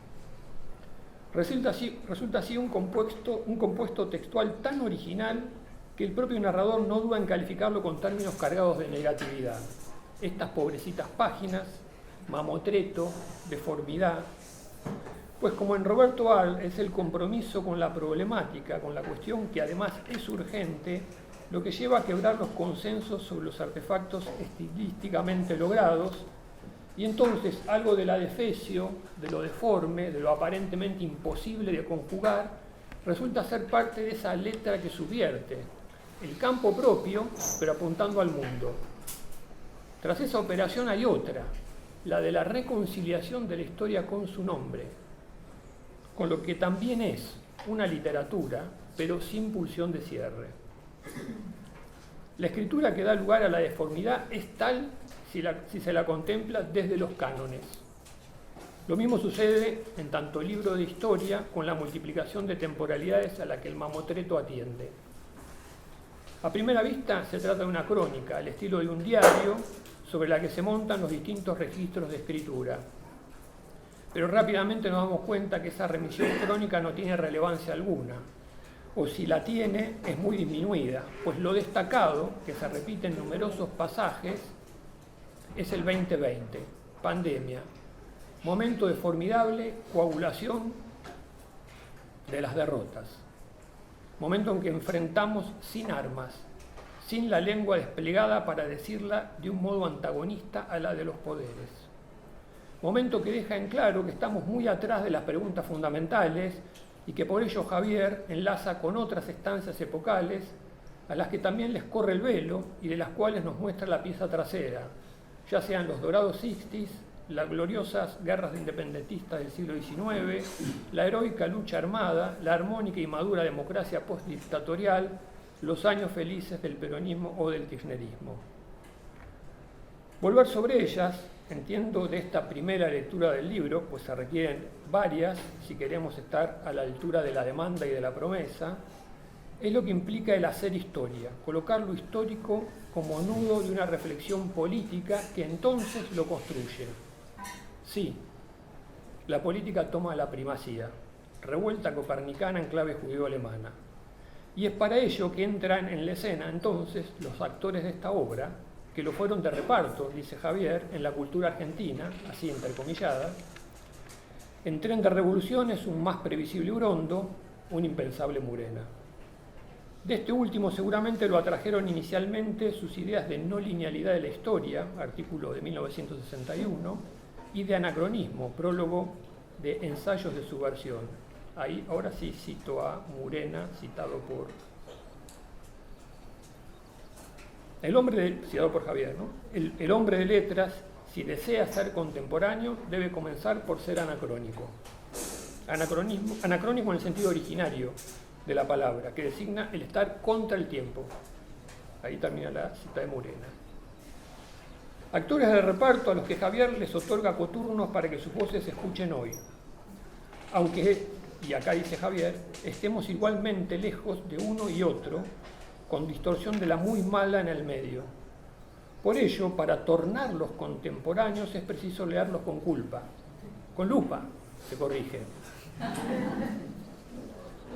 Resulta así un compuesto textual tan original que el propio narrador no duda en calificarlo con términos cargados de negatividad. Estas pobrecitas páginas, mamotreto, deformidad, pues como en Roberto Arlt es el compromiso con la problemática, con la cuestión que además es urgente, lo que lleva a quebrar los consensos sobre los artefactos estilísticamente logrados, y entonces algo del adefesio, de lo deforme, de lo aparentemente imposible de conjugar, resulta ser parte de esa letra que subvierte el campo propio, pero apuntando al mundo. Tras esa operación hay otra, la de la reconciliación de la historia con su nombre, con lo que también es una literatura, pero sin pulsión de cierre. La escritura que da lugar a la deformidad es tal si se la contempla desde los cánones. Lo mismo sucede en tanto libro de historia con la multiplicación de temporalidades a la que el mamotreto atiende. A primera vista se trata de una crónica, al estilo de un diario, sobre la que se montan los distintos registros de escritura. Pero rápidamente nos damos cuenta que esa remisión crónica no tiene relevancia alguna, o si la tiene es muy disminuida, pues lo destacado, que se repite en numerosos pasajes, es el 2020, pandemia, momento de formidable coagulación de las derrotas, momento en que enfrentamos sin armas, sin la lengua desplegada para decirla de un modo antagonista a la de los poderes. Momento que deja en claro que estamos muy atrás de las preguntas fundamentales y que por ello Javier enlaza con otras estancias epocales a las que también les corre el velo y de las cuales nos muestra la pieza trasera, ya sean los dorados 60s, las gloriosas guerras de independentistas del siglo XIX, la heroica lucha armada, la armónica y madura democracia postdictatorial, los años felices del peronismo o del kirchnerismo. Volver sobre ellas, entiendo de esta primera lectura del libro, pues se requieren varias si queremos estar a la altura de la demanda y de la promesa, es lo que implica el hacer historia, colocar lo histórico como nudo de una reflexión política que entonces lo construye. Sí, la política toma la primacía, revuelta copernicana en clave judío-alemana. Y es para ello que entran en la escena entonces los actores de esta obra, que lo fueron de reparto, dice Javier, en la cultura argentina, así entrecomillada. En Tren de Revoluciones, un más previsible Urondo, un impensable Murena. De este último seguramente lo atrajeron inicialmente sus ideas de no linealidad de la historia, artículo de 1961, y de anacronismo, prólogo de Ensayos de Subversión. Ahí, ahora sí cito a Murena, citado por citado por Javier, ¿no? El hombre de letras, si desea ser contemporáneo, debe comenzar por ser anacrónico. Anacrónico en el sentido originario de la palabra, que designa el estar contra el tiempo. Ahí termina la cita de Murena. Actores de reparto a los que Javier les otorga coturnos para que sus voces se escuchen hoy. Aunque, y acá dice Javier, estemos igualmente lejos de uno y otro, con distorsión de la muy mala en el medio. Por ello, para tornarlos contemporáneos es preciso leerlos con culpa, con lupa, se corrige.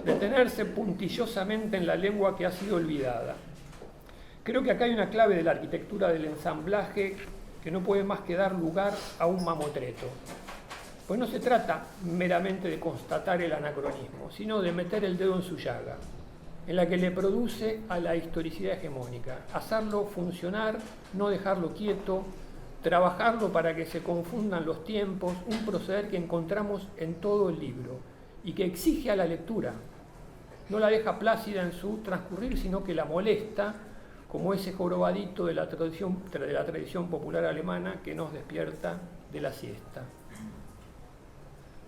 Detenerse puntillosamente en la lengua que ha sido olvidada. Creo que acá hay una clave de la arquitectura del ensamblaje que no puede más que dar lugar a un mamotreto. Pues no se trata meramente de constatar el anacronismo, sino de meter el dedo en su llaga, en la que le produce a la historicidad hegemónica, hacerlo funcionar, no dejarlo quieto, trabajarlo para que se confundan los tiempos, un proceder que encontramos en todo el libro y que exige a la lectura. No la deja plácida en su transcurrir, sino que la molesta, como ese jorobadito de la tradición popular alemana que nos despierta de la siesta.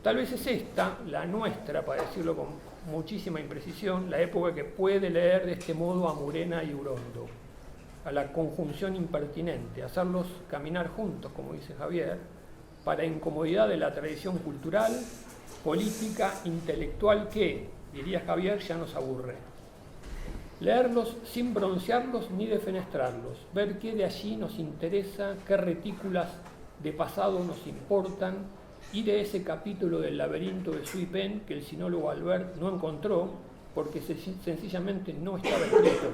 Tal vez es esta, la nuestra, para decirlo con muchísima imprecisión, la época que puede leer de este modo a Murena y Urondo, a la conjunción impertinente, hacerlos caminar juntos, como dice Javier, para incomodidad de la tradición cultural, política, intelectual que, diría Javier, ya nos aburre. Leerlos sin broncearlos ni defenestrarlos, ver qué de allí nos interesa, qué retículas de pasado nos importan, ir a ese capítulo del laberinto de Sui Pen que el sinólogo Albert no encontró porque sencillamente no estaba escrito.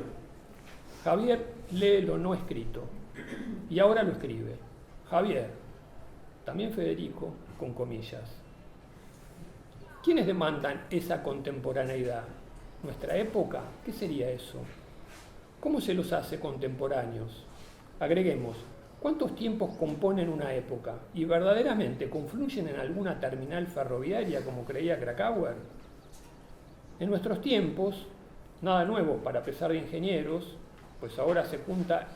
Javier lee lo no escrito y ahora lo escribe. Javier, también Federico, con comillas. ¿Quiénes demandan esa contemporaneidad? ¿Nuestra época? ¿Qué sería eso? ¿Cómo se los hace contemporáneos? Agreguemos, ¿cuántos tiempos componen una época? ¿Y verdaderamente confluyen en alguna terminal ferroviaria como creía Krakauer? En nuestros tiempos, nada nuevo para pesar de ingenieros, pues ahora se junta,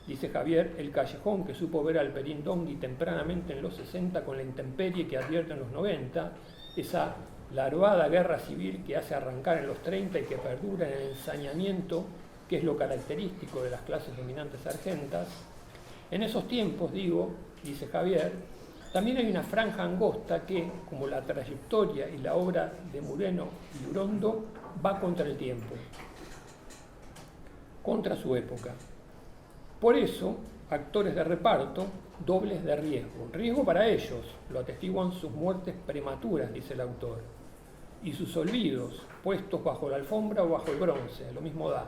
dice Javier, el callejón que supo ver al Perín Dongui tempranamente en los 60 con la intemperie que advierte en los 90, esa larvada guerra civil que hace arrancar en los 30 y que perdura en el ensañamiento, que es lo característico de las clases dominantes argentas. En esos tiempos, digo, dice Javier, también hay una franja angosta que, como la trayectoria y la obra de Murena y Urondo, va contra el tiempo, contra su época. Por eso, actores de reparto, dobles de riesgo. Riesgo para ellos, lo atestiguan sus muertes prematuras, dice el autor, y sus olvidos, puestos bajo la alfombra o bajo el bronce, lo mismo da.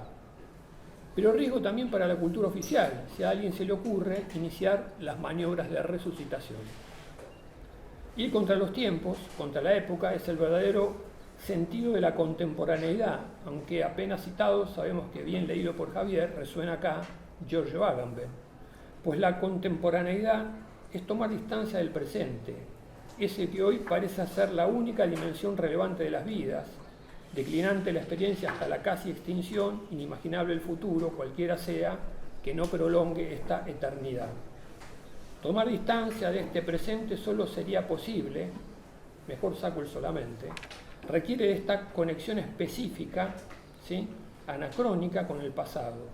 Pero riesgo también para la cultura oficial, si a alguien se le ocurre iniciar las maniobras de resucitación. Ir contra los tiempos, contra la época, es el verdadero sentido de la contemporaneidad, aunque apenas citado, sabemos que bien leído por Javier, resuena acá Giorgio Agamben, pues la contemporaneidad es tomar distancia del presente, ese que hoy parece ser la única dimensión relevante de las vidas, declinante la experiencia hasta la casi extinción, inimaginable el futuro, cualquiera sea, que no prolongue esta eternidad. Tomar distancia de este presente solo sería posible, mejor saco el solamente, requiere de esta conexión específica, ¿sí?, anacrónica con el pasado,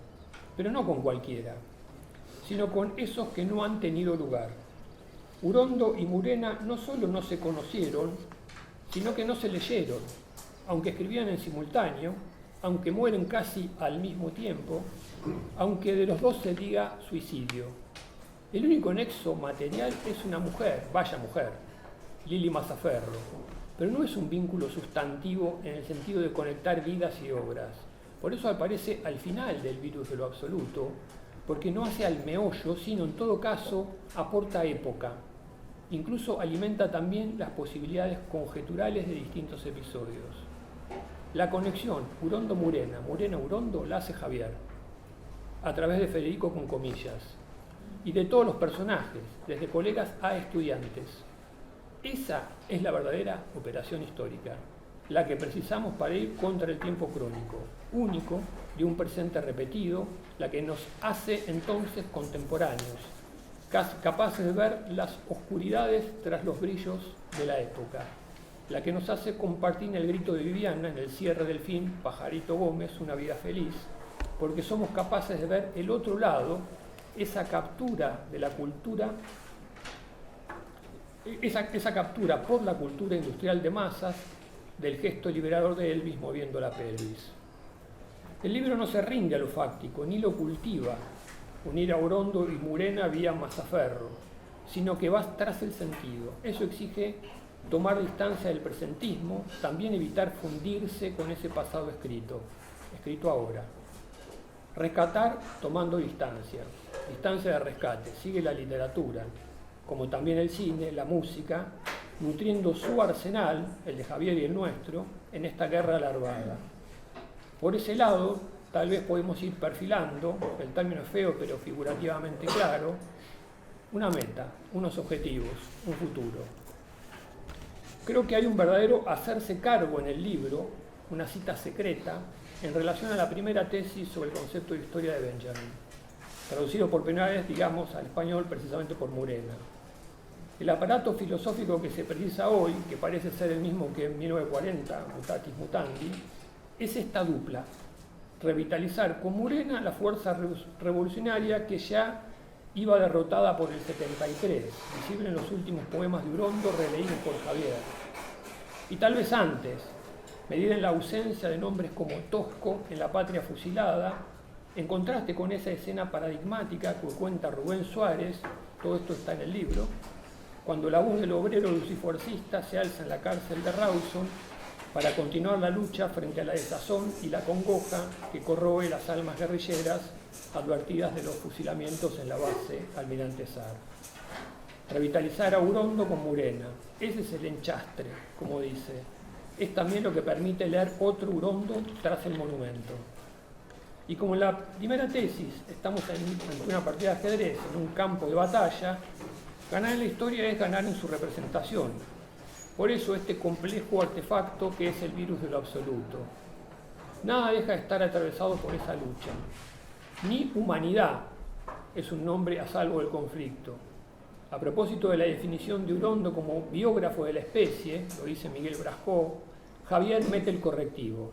pero no con cualquiera, sino con esos que no han tenido lugar. Urondo y Murena no solo no se conocieron, sino que no se leyeron, aunque escribían en simultáneo, aunque mueren casi al mismo tiempo, aunque de los dos se diga suicidio. El único nexo material es una mujer, vaya mujer, Lili Mazzaferro, pero no es un vínculo sustantivo en el sentido de conectar vidas y obras. Por eso aparece al final del Virus de lo Absoluto, porque no hace al meollo, sino en todo caso aporta época. Incluso alimenta también las posibilidades conjeturales de distintos episodios. La conexión Urondo-Murena, Murena-Urondo la hace Javier, a través de Federico con comillas, y de todos los personajes, desde colegas a estudiantes. Esa es la verdadera operación histórica, la que precisamos para ir contra el tiempo crónico, único, de un presente repetido, la que nos hace entonces contemporáneos, capaces de ver las oscuridades tras los brillos de la época, la que nos hace compartir el grito de Viviana en el cierre del film Pajarito Gómez, Una vida feliz, porque somos capaces de ver el otro lado, esa captura de la cultura, esa captura por la cultura industrial de masas del gesto liberador de Elvis moviendo la pelvis. El libro no se rinde a lo fáctico, ni lo cultiva, unir a Urondo y Murena vía Mazzaferro, sino que va tras el sentido. Eso exige tomar distancia del presentismo, también evitar fundirse con ese pasado escrito ahora. Rescatar tomando distancia de rescate, sigue la literatura, como también el cine, la música, nutriendo su arsenal, el de Javier y el nuestro, en esta guerra larvada. Por ese lado, tal vez podemos ir perfilando, el término es feo pero figurativamente claro, una meta, unos objetivos, un futuro. Creo que hay un verdadero hacerse cargo en el libro, una cita secreta, en relación a la primera tesis sobre el concepto de historia de Benjamin, traducido por primera vez, digamos, al español precisamente por Murena. El aparato filosófico que se precisa hoy, que parece ser el mismo que en 1940, mutatis mutandi, es esta dupla: revitalizar con Murena la fuerza revolucionaria que ya iba derrotada por el 73, visible en los últimos poemas de Urondo releídos por Javier. Y tal vez antes, medida en la ausencia de nombres como Tosco en La Patria Fusilada, en contraste con esa escena paradigmática que cuenta Rubén Suárez, todo esto está en el libro, cuando la voz del obrero lucifuercista se alza en la cárcel de Rawson para continuar la lucha frente a la desazón y la congoja que corroe las almas guerrilleras advertidas de los fusilamientos en la base Almirante Sar. Revitalizar a Urondo con Murena, ese es el enchastre, como dice. Es también lo que permite leer otro Urondo tras el monumento. Y como en la primera tesis estamos en una partida de ajedrez, en un campo de batalla, ganar en la historia es ganar en su representación. Por eso este complejo artefacto que es el virus de lo absoluto. Nada deja de estar atravesado por esa lucha. Ni humanidad es un nombre a salvo del conflicto. A propósito de la definición de Urondo como biógrafo de la especie, lo dice Miguel Brascó, Javier mete el correctivo.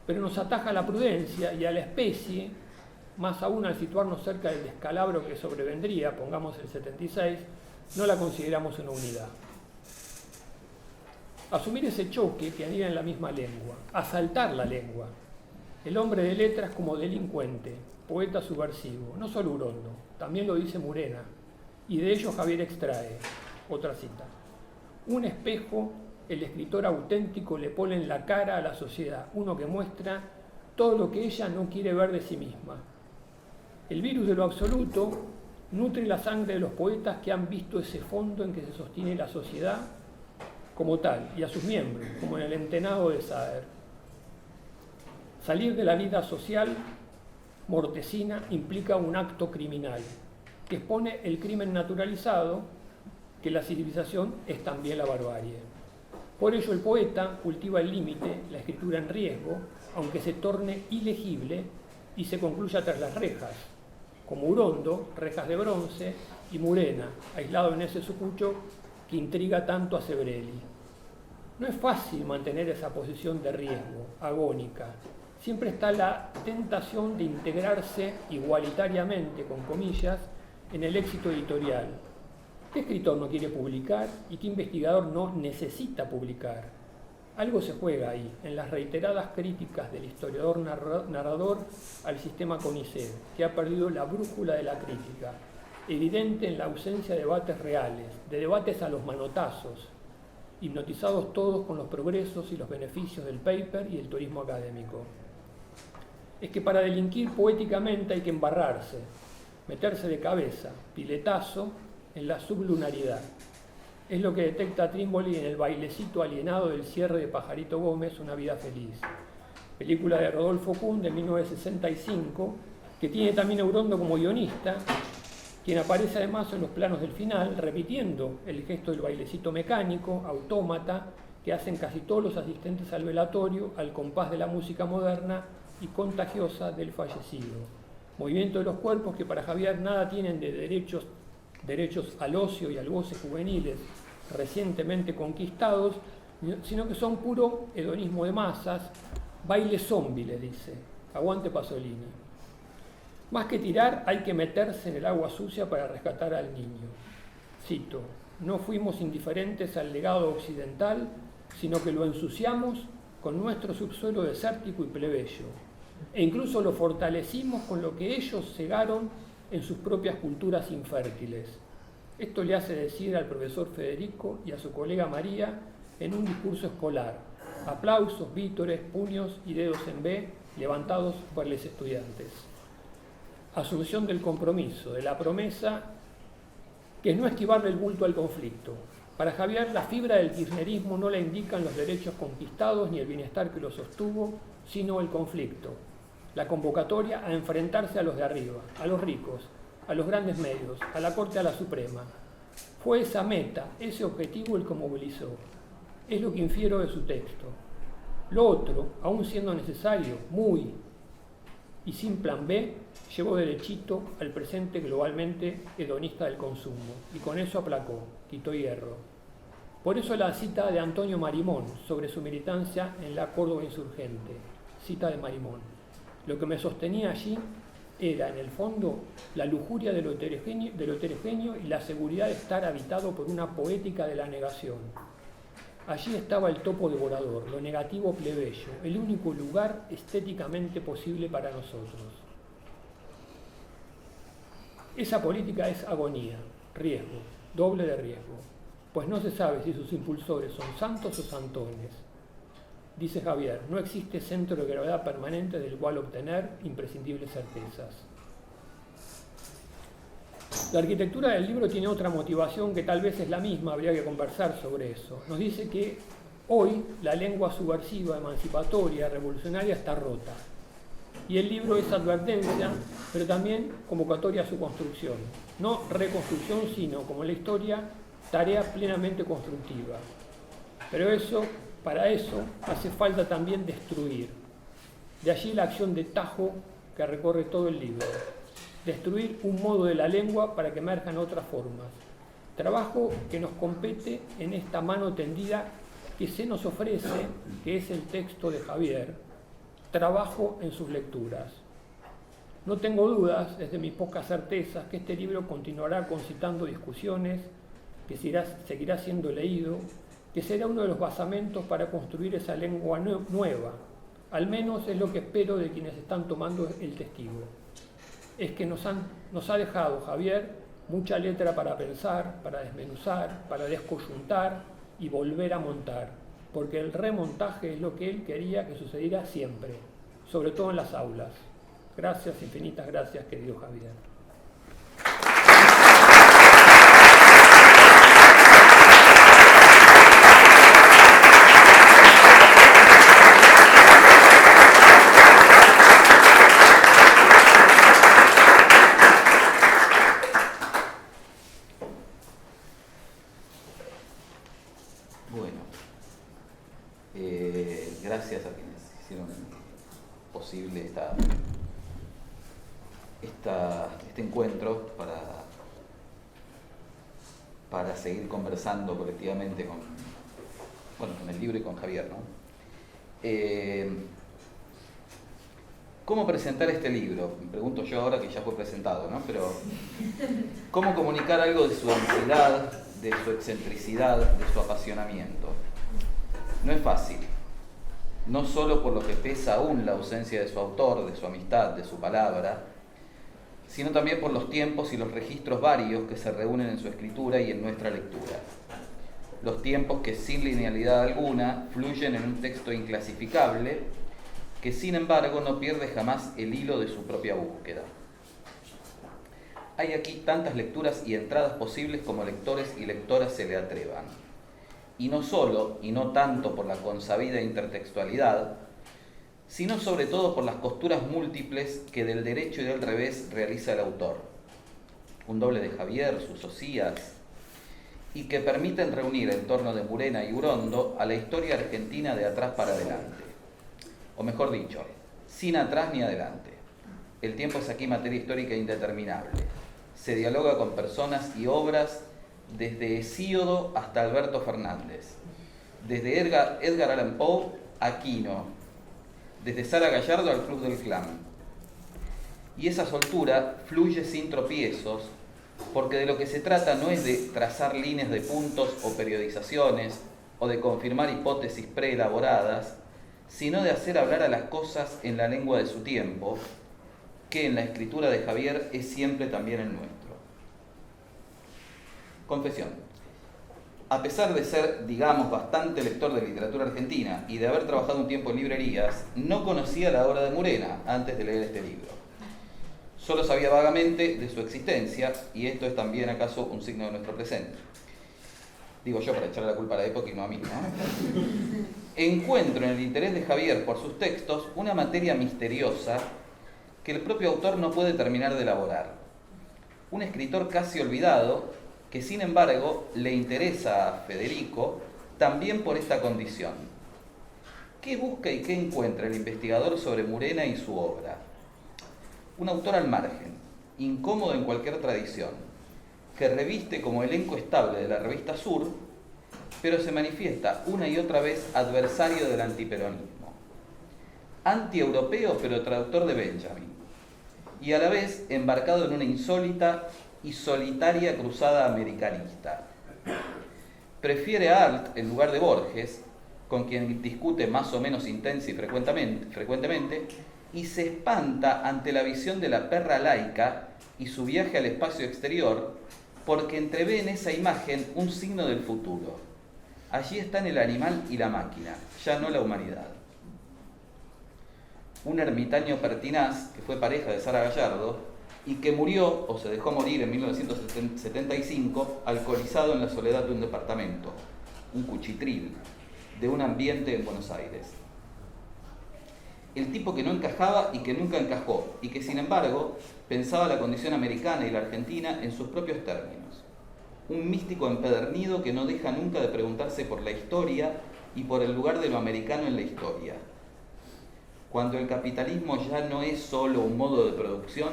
Pero nos ataja a la prudencia y a la especie, más aún al situarnos cerca del descalabro que sobrevendría, pongamos el 76, no la consideramos una unidad. Asumir ese choque que anida en la misma lengua, asaltar la lengua. El hombre de letras como delincuente, poeta subversivo, no solo Urondo, también lo dice Murena, y de ello Javier extrae, otra cita: un espejo, el escritor auténtico le pone en la cara a la sociedad, uno que muestra todo lo que ella no quiere ver de sí misma. El virus de lo absoluto nutre la sangre de los poetas que han visto ese fondo en que se sostiene la sociedad como tal, y a sus miembros, como en el Entenado de Saer. Salir de la vida social mortecina implica un acto criminal, que expone el crimen naturalizado, que la civilización es también la barbarie. Por ello el poeta cultiva el límite, la escritura en riesgo, aunque se torne ilegible y se concluya tras las rejas, como Urondo, rejas de bronce, y Murena, aislado en ese sucucho que intriga tanto a Sebrelli. No es fácil mantener esa posición de riesgo, agónica. Siempre está la tentación de integrarse igualitariamente, con comillas, en el éxito editorial. ¿Qué escritor no quiere publicar y qué investigador no necesita publicar? Algo se juega ahí, en las reiteradas críticas del historiador narrador al sistema CONICET, que ha perdido la brújula de la crítica, evidente en la ausencia de debates reales, de debates a los manotazos, hipnotizados todos con los progresos y los beneficios del paper y el turismo académico. Es que para delinquir poéticamente hay que embarrarse, meterse de cabeza, piletazo, en la sublunaridad. Es lo que detecta Trímboli en el bailecito alienado del cierre de Pajarito Gómez, Una vida feliz, película de Rodolfo Kuhn de 1965, que tiene también a Urondo como guionista, quien aparece además en los planos del final, repitiendo el gesto del bailecito mecánico, autómata, que hacen casi todos los asistentes al velatorio, al compás de la música moderna y contagiosa del fallecido. Movimiento de los cuerpos que para Javier nada tienen de derechos al ocio y al goce juveniles recientemente conquistados, sino que son puro hedonismo de masas, baile zombie, le dice, aguante Pasolini. Más que tirar, hay que meterse en el agua sucia para rescatar al niño. Cito: no fuimos indiferentes al legado occidental, sino que lo ensuciamos con nuestro subsuelo desértico y plebeyo, e incluso lo fortalecimos con lo que ellos cegaron en sus propias culturas infértiles. Esto le hace decir al profesor Federico y a su colega María en un discurso escolar. Aplausos, vítores, puños y dedos en B levantados por los estudiantes. Asunción del compromiso, de la promesa, que es no esquivarle el bulto al conflicto, Para Javier, la fibra del kirchnerismo no la indican los derechos conquistados ni el bienestar que lo sostuvo, sino el conflicto, la convocatoria a enfrentarse a los de arriba, a los ricos, a los grandes medios, a la Corte, a la Suprema. Fue esa meta, ese objetivo el que movilizó. Es lo que infiero de su texto. Lo otro, aún siendo necesario, muy y sin plan B, llevó derechito al presente globalmente hedonista del consumo, y con eso aplacó, quitó hierro. Por eso la cita de Antonio Marimón sobre su militancia en la Córdoba insurgente, cita de Marimón. Lo que me sostenía allí era, en el fondo, la lujuria de lo heterogéneo y la seguridad de estar habitado por una poética de la negación. Allí estaba el topo devorador, lo negativo plebeyo, el único lugar estéticamente posible para nosotros. Esa política es agonía, riesgo, doble de riesgo, pues no se sabe si sus impulsores son santos o santones. Dice Javier, no existe centro de gravedad permanente del cual obtener imprescindibles certezas. La arquitectura del libro tiene otra motivación que tal vez es la misma, habría que conversar sobre eso. Nos dice que hoy la lengua subversiva, emancipatoria, revolucionaria está rota. Y el libro es advertencia, pero también convocatoria a su construcción. No reconstrucción, sino, como en la historia, tarea plenamente constructiva. Pero para eso hace falta también destruir. De allí la acción de tajo que recorre todo el libro. Destruir un modo de la lengua para que emerjan otras formas. Trabajo que nos compete en esta mano tendida que se nos ofrece, que es el texto de Javier. Trabajo en sus lecturas. No tengo dudas, desde mis pocas certezas, que este libro continuará concitando discusiones, que seguirá siendo leído, que será uno de los basamentos para construir esa lengua nueva. Al menos es lo que espero de quienes están tomando el testigo. Es que nos ha dejado Javier mucha letra para pensar, para desmenuzar, para descoyuntar y volver a montar, porque el remontaje es lo que él quería que sucediera siempre, sobre todo en las aulas. Gracias, infinitas gracias, querido Javier. Gracias a quienes hicieron posible este encuentro para seguir conversando colectivamente con el libro y con Javier, ¿no? ¿Cómo presentar este libro? Me pregunto yo ahora que ya fue presentado, ¿no? Pero ¿cómo comunicar algo de su densidad, de su excentricidad, de su apasionamiento? No es fácil. No solo por lo que pesa aún la ausencia de su autor, de su amistad, de su palabra, sino también por los tiempos y los registros varios que se reúnen en su escritura y en nuestra lectura. Los tiempos que sin linealidad alguna fluyen en un texto inclasificable, que sin embargo no pierde jamás el hilo de su propia búsqueda. Hay aquí tantas lecturas y entradas posibles como lectores y lectoras se le atrevan. Y no solo, y no tanto por la consabida intertextualidad, sino sobre todo por las costuras múltiples que del derecho y del revés realiza el autor. Un doble de Javier, sus osías, y que permiten reunir en torno de Murena y Urondo a la historia argentina de atrás para adelante. O mejor dicho, sin atrás ni adelante. El tiempo es aquí materia histórica indeterminable. Se dialoga con personas y obras desde Hesíodo hasta Alberto Fernández, desde Edgar Allan Poe a Quino, desde Sara Gallardo al Club del Clan. Y esa soltura fluye sin tropiezos, porque de lo que se trata no es de trazar líneas de puntos o periodizaciones, o de confirmar hipótesis preelaboradas, sino de hacer hablar a las cosas en la lengua de su tiempo, que en la escritura de Javier es siempre también el nuestro. Confesión. A pesar de ser, digamos, bastante lector de literatura argentina y de haber trabajado un tiempo en librerías, no conocía la obra de Murena antes de leer este libro. Solo sabía vagamente de su existencia, y esto es también acaso un signo de nuestro presente. Digo yo para echarle la culpa a la época y no a mí, ¿no? Encuentro en el interés de Javier por sus textos una materia misteriosa que el propio autor no puede terminar de elaborar. Un escritor casi olvidado que sin embargo le interesa a Federico también por esta condición. ¿Qué busca y qué encuentra el investigador sobre Murena y su obra? Un autor al margen, incómodo en cualquier tradición, que reviste como elenco estable de la revista Sur, pero se manifiesta una y otra vez adversario del antiperonismo. Antieuropeo, pero traductor de Benjamin, y a la vez embarcado en una insólita y solitaria cruzada americanista. Prefiere a Arlt en lugar de Borges, con quien discute más o menos intensa y frecuentemente, y se espanta ante la visión de la perra laica y su viaje al espacio exterior, porque entrevé en esa imagen un signo del futuro. Allí están el animal y la máquina, ya no la humanidad. Un ermitaño pertinaz, que fue pareja de Sara Gallardo, y que murió, o se dejó morir en 1975, alcoholizado en la soledad de un departamento, un cuchitril, de un ambiente en Buenos Aires. El tipo que no encajaba y que nunca encajó, y que sin embargo pensaba la condición americana y la argentina en sus propios términos. Un místico empedernido que no deja nunca de preguntarse por la historia y por el lugar de lo americano en la historia. Cuando el capitalismo ya no es solo un modo de producción,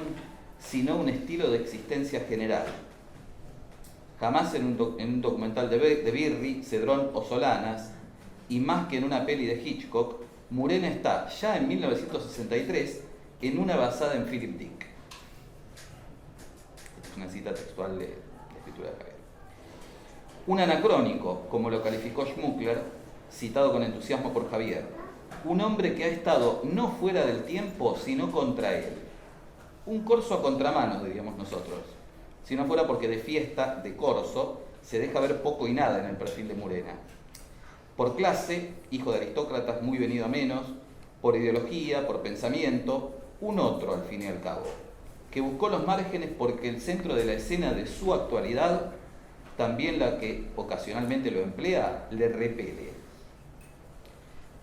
sino un estilo de existencia general. Jamás en un documental de Birri, Cedrón o Solanas, y más que en una peli de Hitchcock, Murena está, ya en 1963, en una basada en Philip Dick. Esta es una cita textual de la escritura de Javier. Un anacrónico, como lo calificó Schmuckler, citado con entusiasmo por Javier. Un hombre que ha estado no fuera del tiempo, sino contra él. Un corso a contramanos, diríamos nosotros. Si no fuera porque de fiesta, de corso, se deja ver poco y nada en el perfil de Murena. Por clase, hijo de aristócratas muy venido a menos, por ideología, por pensamiento, un otro al fin y al cabo, que buscó los márgenes porque el centro de la escena de su actualidad, también la que ocasionalmente lo emplea, le repele.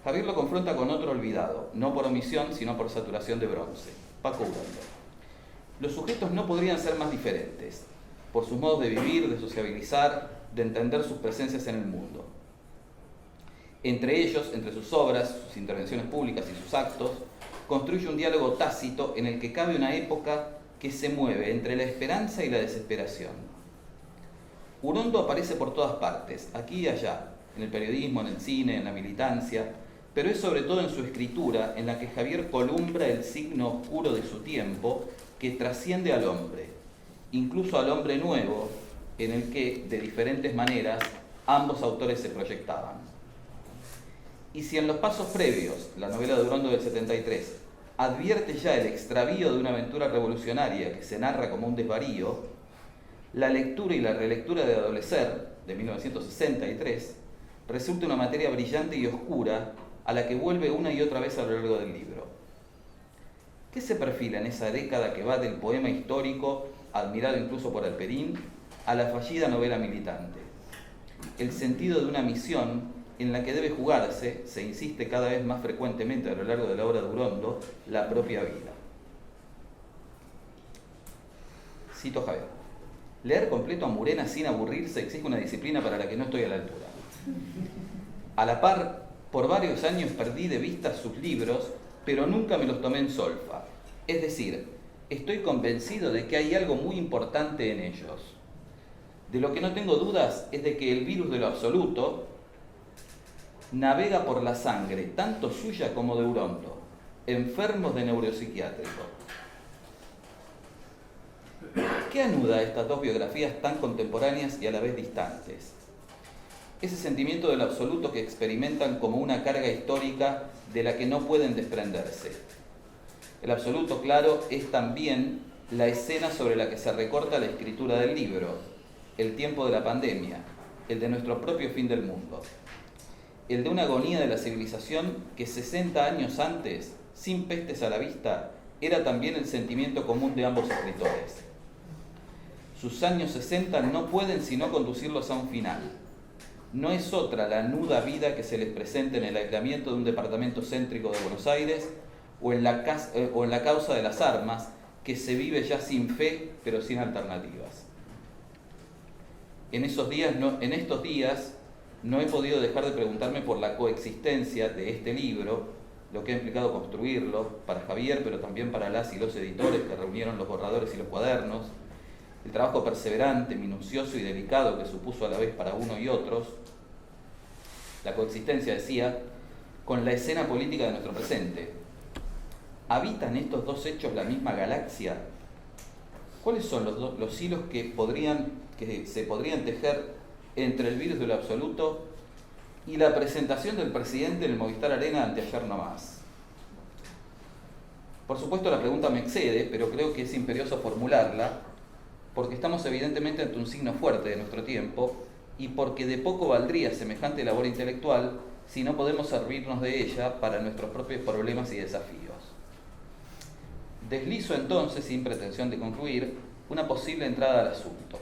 Javier lo confronta con otro olvidado, no por omisión, sino por saturación de bronce, Paco Urondo. Los sujetos no podrían ser más diferentes, por sus modos de vivir, de sociabilizar, de entender sus presencias en el mundo. Entre ellos, entre sus obras, sus intervenciones públicas y sus actos, construye un diálogo tácito en el que cabe una época que se mueve entre la esperanza y la desesperación. Urondo aparece por todas partes, aquí y allá, en el periodismo, en el cine, en la militancia, pero es sobre todo en su escritura en la que Javier columbra el signo oscuro de su tiempo que trasciende al hombre, incluso al hombre nuevo, en el que, de diferentes maneras, ambos autores se proyectaban. Y si en los pasos previos, la novela de Urondo del 73, advierte ya el extravío de una aventura revolucionaria que se narra como un desvarío, la lectura y la relectura de Adolecer, de 1963, resulta una materia brillante y oscura a la que vuelve una y otra vez a lo largo del libro. ¿Qué se perfila en esa década que va del poema histórico, admirado incluso por Alperín, a la fallida novela militante? El sentido de una misión en la que debe jugarse, se insiste cada vez más frecuentemente a lo largo de la obra de Urondo, la propia vida. Cito a Javier. Leer completo a Murena sin aburrirse exige una disciplina para la que no estoy a la altura. A la par, por varios años perdí de vista sus libros, pero nunca me los tomé en solfa. Es decir, estoy convencido de que hay algo muy importante en ellos. De lo que no tengo dudas es de que el virus de lo absoluto navega por la sangre, tanto suya como de Urondo, enfermos de neuropsiquiátrico. ¿Qué anuda estas dos biografías tan contemporáneas y a la vez distantes? Ese sentimiento del absoluto que experimentan como una carga histórica de la que no pueden desprenderse. El absoluto, claro, es también la escena sobre la que se recorta la escritura del libro, el tiempo de la pandemia, el de nuestro propio fin del mundo. El de una agonía de la civilización que 60 años antes, sin pestes a la vista, era también el sentimiento común de ambos escritores. Sus años 60 no pueden sino conducirlos a un final. no es otra la nuda vida que se les presenta en el aislamiento de un departamento céntrico de Buenos Aires o en la causa de las armas, que se vive ya sin fe pero sin alternativas. En estos días no he podido dejar de preguntarme por la coexistencia de este libro, lo que ha implicado construirlo, para Javier, pero también para las y los editores que reunieron los borradores y los cuadernos, el trabajo perseverante, minucioso y delicado que supuso a la vez para uno y otros, la coexistencia, decía, con la escena política de nuestro presente. ¿Habitan estos dos hechos la misma galaxia? ¿Cuáles son los hilos que se podrían tejer entre el virus de lo absoluto y la presentación del presidente en el Movistar Arena anteayer nomás? Por supuesto la pregunta me excede, pero creo que es imperioso formularla, porque estamos evidentemente ante un signo fuerte de nuestro tiempo y porque de poco valdría semejante labor intelectual si no podemos servirnos de ella para nuestros propios problemas y desafíos. Deslizo entonces, sin pretensión de concluir, una posible entrada al asunto.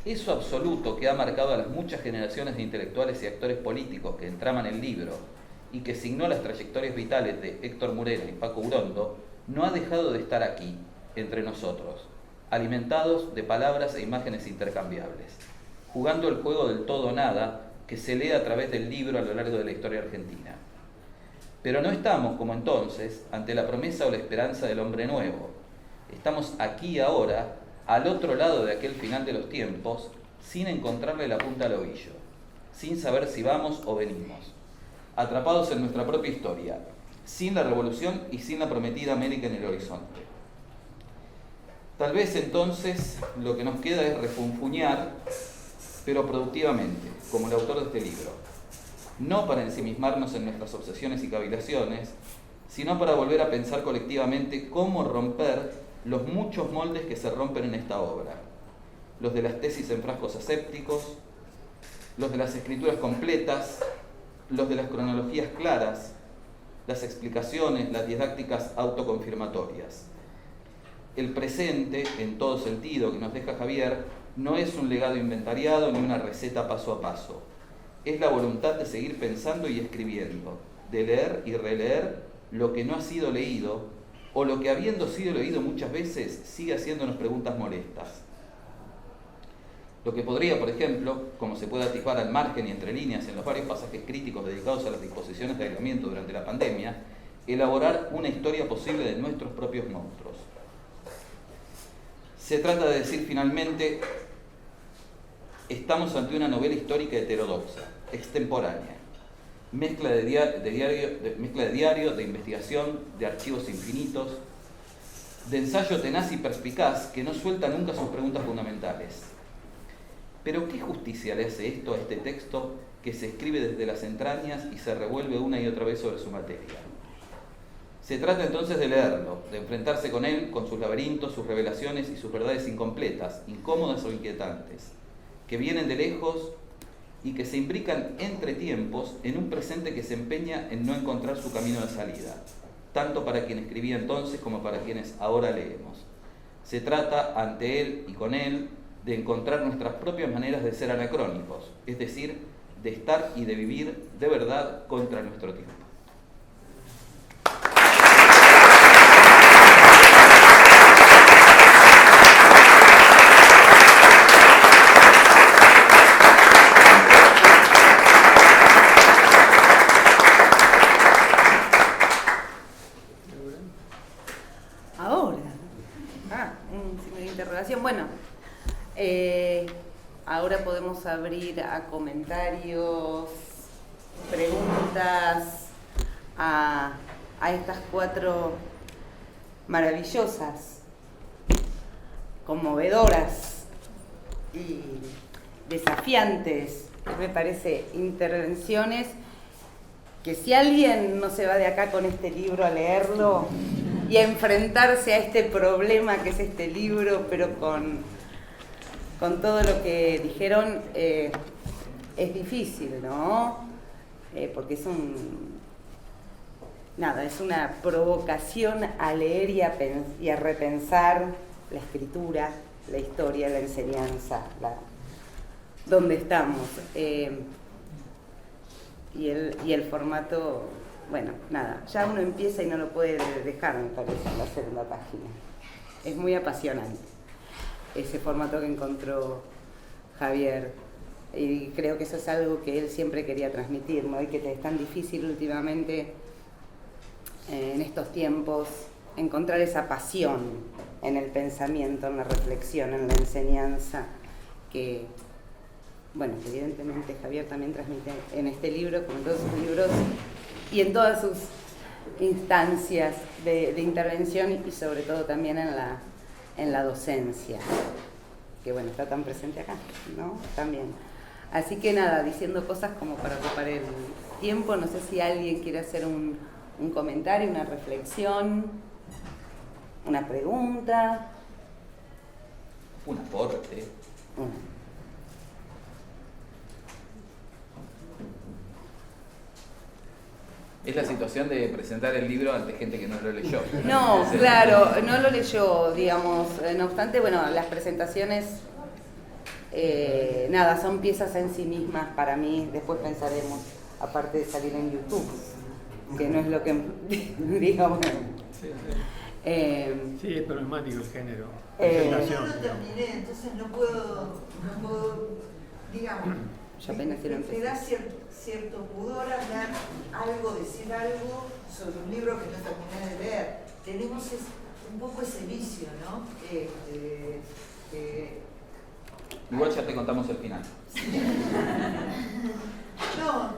Eso absoluto que ha marcado a las muchas generaciones de intelectuales y actores políticos que entraman el libro y que signó las trayectorias vitales de Héctor Moreno y Paco Urondo, no ha dejado de estar aquí, entre nosotros, alimentados de palabras e imágenes intercambiables, jugando el juego del todo o nada que se lee a través del libro a lo largo de la historia argentina. Pero no estamos, como entonces, ante la promesa o la esperanza del hombre nuevo. Estamos aquí ahora, al otro lado de aquel final de los tiempos, sin encontrarle la punta al ovillo, sin saber si vamos o venimos, atrapados en nuestra propia historia, sin la revolución y sin la prometida América en el horizonte. Tal vez entonces lo que nos queda es refunfuñar, pero productivamente, como el autor de este libro, no para ensimismarnos en nuestras obsesiones y cavilaciones, sino para volver a pensar colectivamente cómo romper los muchos moldes que se rompen en esta obra, los de las tesis en frascos asépticos, los de las escrituras completas, los de las cronologías claras, las explicaciones, las didácticas autoconfirmatorias. El presente, en todo sentido, que nos deja Javier, no es un legado inventariado ni una receta paso a paso. Es la voluntad de seguir pensando y escribiendo, de leer y releer lo que no ha sido leído, o lo que habiendo sido leído muchas veces sigue haciéndonos preguntas molestas. Lo que podría, por ejemplo, como se puede atisbar al margen y entre líneas en los varios pasajes críticos dedicados a las disposiciones de aislamiento durante la pandemia, elaborar una historia posible de nuestros propios monstruos. Se trata de decir finalmente, estamos ante una novela histórica heterodoxa, extemporánea, mezcla de diario, de investigación, de archivos infinitos, de ensayo tenaz y perspicaz que no suelta nunca sus preguntas fundamentales. Pero ¿qué justicia le hace esto a este texto que se escribe desde las entrañas y se revuelve una y otra vez sobre su materia? Se trata entonces de leerlo, de enfrentarse con él, con sus laberintos, sus revelaciones y sus verdades incompletas, incómodas o inquietantes, que vienen de lejos y que se imbrican entre tiempos en un presente que se empeña en no encontrar su camino de salida, tanto para quien escribía entonces como para quienes ahora leemos. Se trata, ante él y con él, de encontrar nuestras propias maneras de ser anacrónicos, es decir, de estar y de vivir de verdad contra nuestro tiempo. Bueno, ahora podemos abrir a comentarios, preguntas a estas 4 maravillosas, conmovedoras y desafiantes, me parece, intervenciones que si alguien no se va de acá con este libro a leerlo y a enfrentarse a este problema que es este libro, pero con todo lo que dijeron, es difícil, ¿no? Porque es una provocación a leer y a repensar la escritura, la historia, la enseñanza, donde estamos. Y el formato, bueno, nada, ya uno empieza y no lo puede dejar, me parece, en la segunda página. Es muy apasionante ese formato que encontró Javier, y creo que eso es algo que él siempre quería transmitir, ¿no? Y que es tan difícil últimamente, en estos tiempos, encontrar esa pasión en el pensamiento, en la reflexión, en la enseñanza, que, bueno, que evidentemente Javier también transmite en este libro, como en todos sus libros, y en todas sus instancias de intervención, y sobre todo también en la docencia, que bueno, está tan presente acá, ¿no? También. Así que nada, diciendo cosas como para ocupar el tiempo, no sé si alguien quiere hacer un comentario, una reflexión, una pregunta. Un aporte. Es la situación de presentar el libro ante gente que no lo leyó. No, claro, no lo leyó, digamos. No obstante, bueno, las presentaciones, nada, son piezas en sí mismas para mí. Después pensaremos, aparte de salir en YouTube, que no es lo que, digamos. Sí, es problemático el género. Yo no terminé, entonces no puedo, digamos, Yo apenas quiero me da cierto pudor hablar algo, decir algo sobre un libro que no terminé de leer. Tenemos un poco ese vicio, ¿no? Igual ya te contamos el final. No,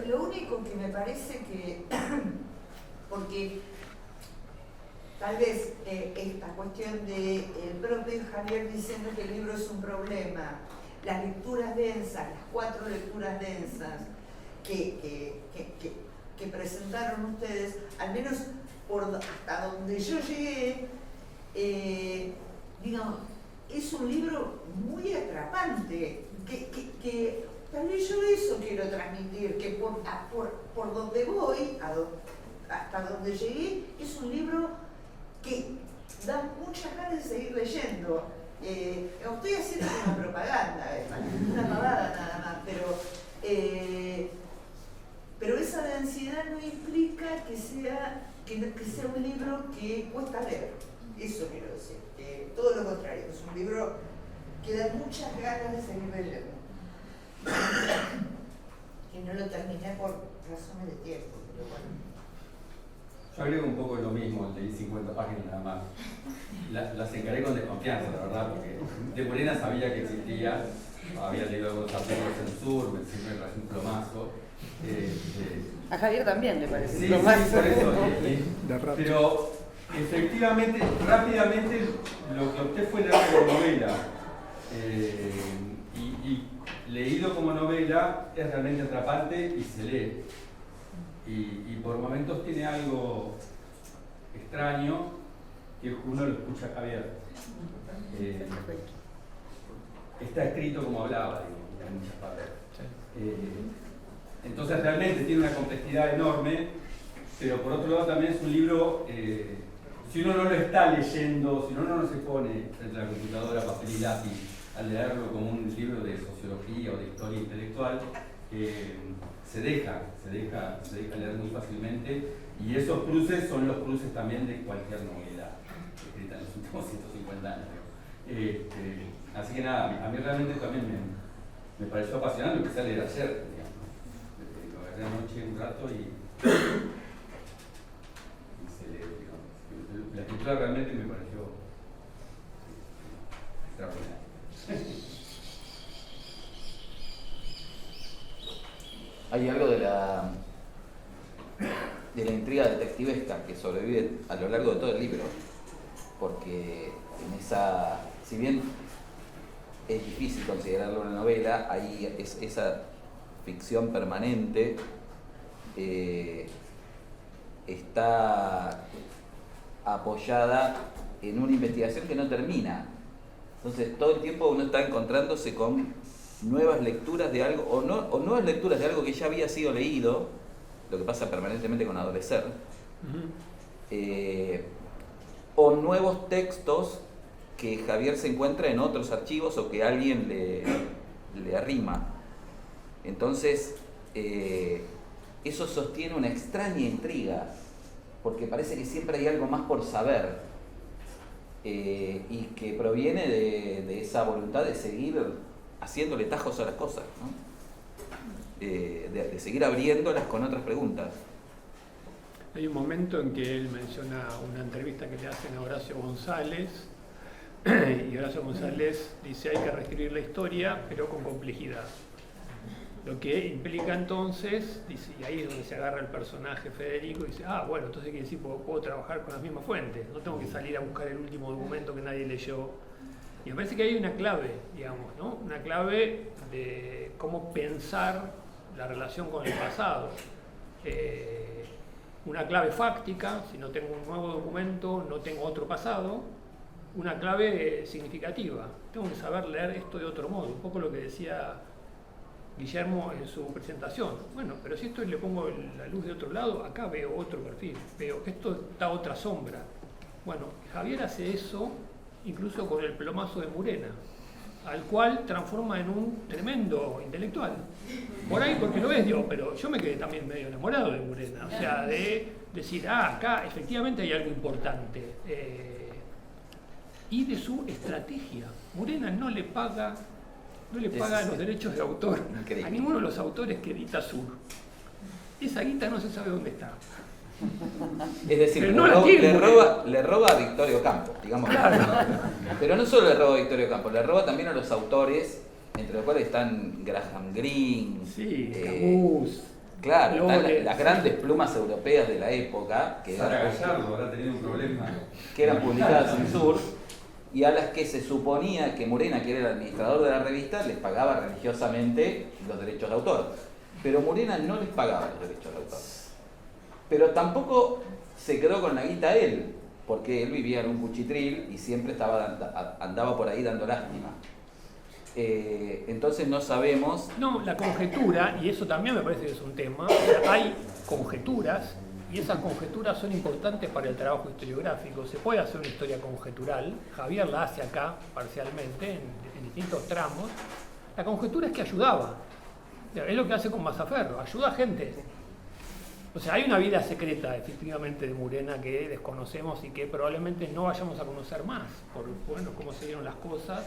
lo único que me parece que, porque tal vez esta cuestión del propio Javier diciendo que el libro es un problema, las lecturas densas, las 4 lecturas densas que presentaron ustedes, al menos hasta donde yo llegué, digamos, es un libro muy atrapante, que tal vez yo eso quiero transmitir, que por donde voy, hasta donde llegué, es un libro que da muchas ganas de seguir leyendo. Estoy haciendo una propaganda, una pavada nada más, pero esa densidad no implica que sea un libro que cuesta leer. Eso quiero decir, todo lo contrario, es un libro que da muchas ganas de seguir leyendo. Que no lo terminé por razones de tiempo, pero bueno. Yo agrego un poco lo mismo, leí 50 páginas nada más. Las encaré con desconfianza, la verdad, porque de Morena sabía que existía, había leído algunos artículos en Sur, siempre me pareció un plomazo. A Javier también le parece. Sí, por eso. Pero efectivamente, rápidamente, lo que opté fue leer como novela. Y leído como novela es realmente atrapante y se lee. Y por momentos tiene algo extraño que uno lo escucha a Javier. Está escrito como hablaba, digo, en muchas partes. Entonces realmente tiene una complejidad enorme, pero por otro lado también es un libro, si uno no lo está leyendo, si uno no se pone frente a la computadora, papel y lápiz, a leerlo como un libro de sociología o de historia intelectual, se deja leer muy fácilmente, y esos cruces son los cruces también de cualquier novela escrita en los últimos 150 años. Así que nada, a mí realmente también me pareció apasionante, empecé a leer ayer, digamos. Lo agarré anoche un rato y se lee, digamos. La escritura realmente me pareció extraordinaria. Hay algo de la intriga detectivesca que sobrevive a lo largo de todo el libro, porque en esa, si bien es difícil considerarlo una novela, hay esa ficción permanente, está apoyada en una investigación que no termina. Entonces todo el tiempo uno está encontrándose con nuevas lecturas de algo, o nuevas lecturas de algo que ya había sido leído, lo que pasa permanentemente con Adolecer, o nuevos textos que Javier se encuentra en otros archivos o que alguien le arrima. Entonces, eso sostiene una extraña intriga, porque parece que siempre hay algo más por saber, y que proviene de esa voluntad de seguir haciéndole tajos a las cosas, ¿no? De seguir abriéndolas con otras preguntas. Hay un momento en que él menciona una entrevista que le hacen a Horacio González, y Horacio González dice: hay que reescribir la historia, pero con complejidad. Lo que implica entonces, dice, y ahí es donde se agarra el personaje Federico y dice: ah, bueno, entonces quiere decir que puedo trabajar con las mismas fuentes, no tengo que salir a buscar el último documento que nadie leyó. Y me parece que hay una clave, digamos, ¿no? Una clave de cómo pensar la relación con el pasado. Una clave fáctica: si no tengo un nuevo documento, no tengo otro pasado. Una clave significativa: tengo que saber leer esto de otro modo. Un poco lo que decía Guillermo en su presentación. Bueno, pero si esto le pongo la luz de otro lado, acá veo otro perfil, veo esto da otra sombra. Bueno, Javier hace eso incluso con el plomazo de Murena, al cual transforma en un tremendo intelectual. Por ahí, porque lo ves, digo, pero yo me quedé también medio enamorado de Murena, o sea, de decir: ah, acá efectivamente hay algo importante. Y de su estrategia. Murena no le paga los derechos de autor increíble a ninguno de los autores que edita Sur. Esa guita no se sabe dónde está. Es decir, pero no le roba a Victorio Campo, digamos. Claro. Pero no solo le roba a Victorio Campo, le roba también a los autores, entre los cuales están Graham Greene, sí, Camus, claro, están Lores, las grandes plumas europeas de la época, que Sara Gallardo habrá tenido un problema. que eran publicadas en Sur, y a las que se suponía que Murena, que era el administrador de la revista, les pagaba religiosamente los derechos de autor. Pero Murena no les pagaba los derechos de autor. Pero tampoco se quedó con la guita él, porque él vivía en un cuchitril y siempre andaba por ahí dando lástima. Entonces no sabemos... No, la conjetura, y eso también me parece que es un tema, o sea, hay conjeturas, y esas conjeturas son importantes para el trabajo historiográfico. Se puede hacer una historia conjetural, Javier la hace acá parcialmente, en distintos tramos. La conjetura es que ayudaba, es lo que hace con Mazzaferro, ayuda a gente. O sea, hay una vida secreta efectivamente de Murena que desconocemos y que probablemente no vayamos a conocer más, por bueno, cómo se dieron las cosas.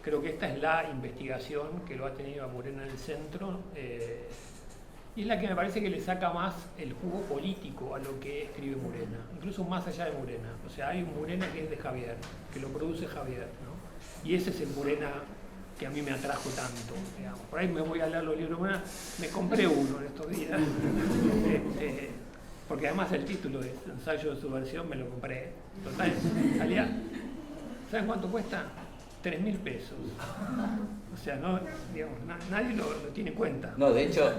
Creo que esta es la investigación que lo ha tenido a Murena en el centro, y es la que me parece que le saca más el jugo político a lo que escribe Murena, incluso más allá de Murena. O sea, hay un Murena que es de Javier, que lo produce Javier, ¿no? Y ese es el Murena que a mí me atrajo tanto, digamos. Por ahí me voy a leer los libros de Murena, me compré uno en estos días, porque además el título es Ensayo de Subversión, me lo compré. Total, salía, ¿saben cuánto cuesta? 3.000 pesos. O sea, no, digamos, nadie lo tiene en cuenta. No, de hecho,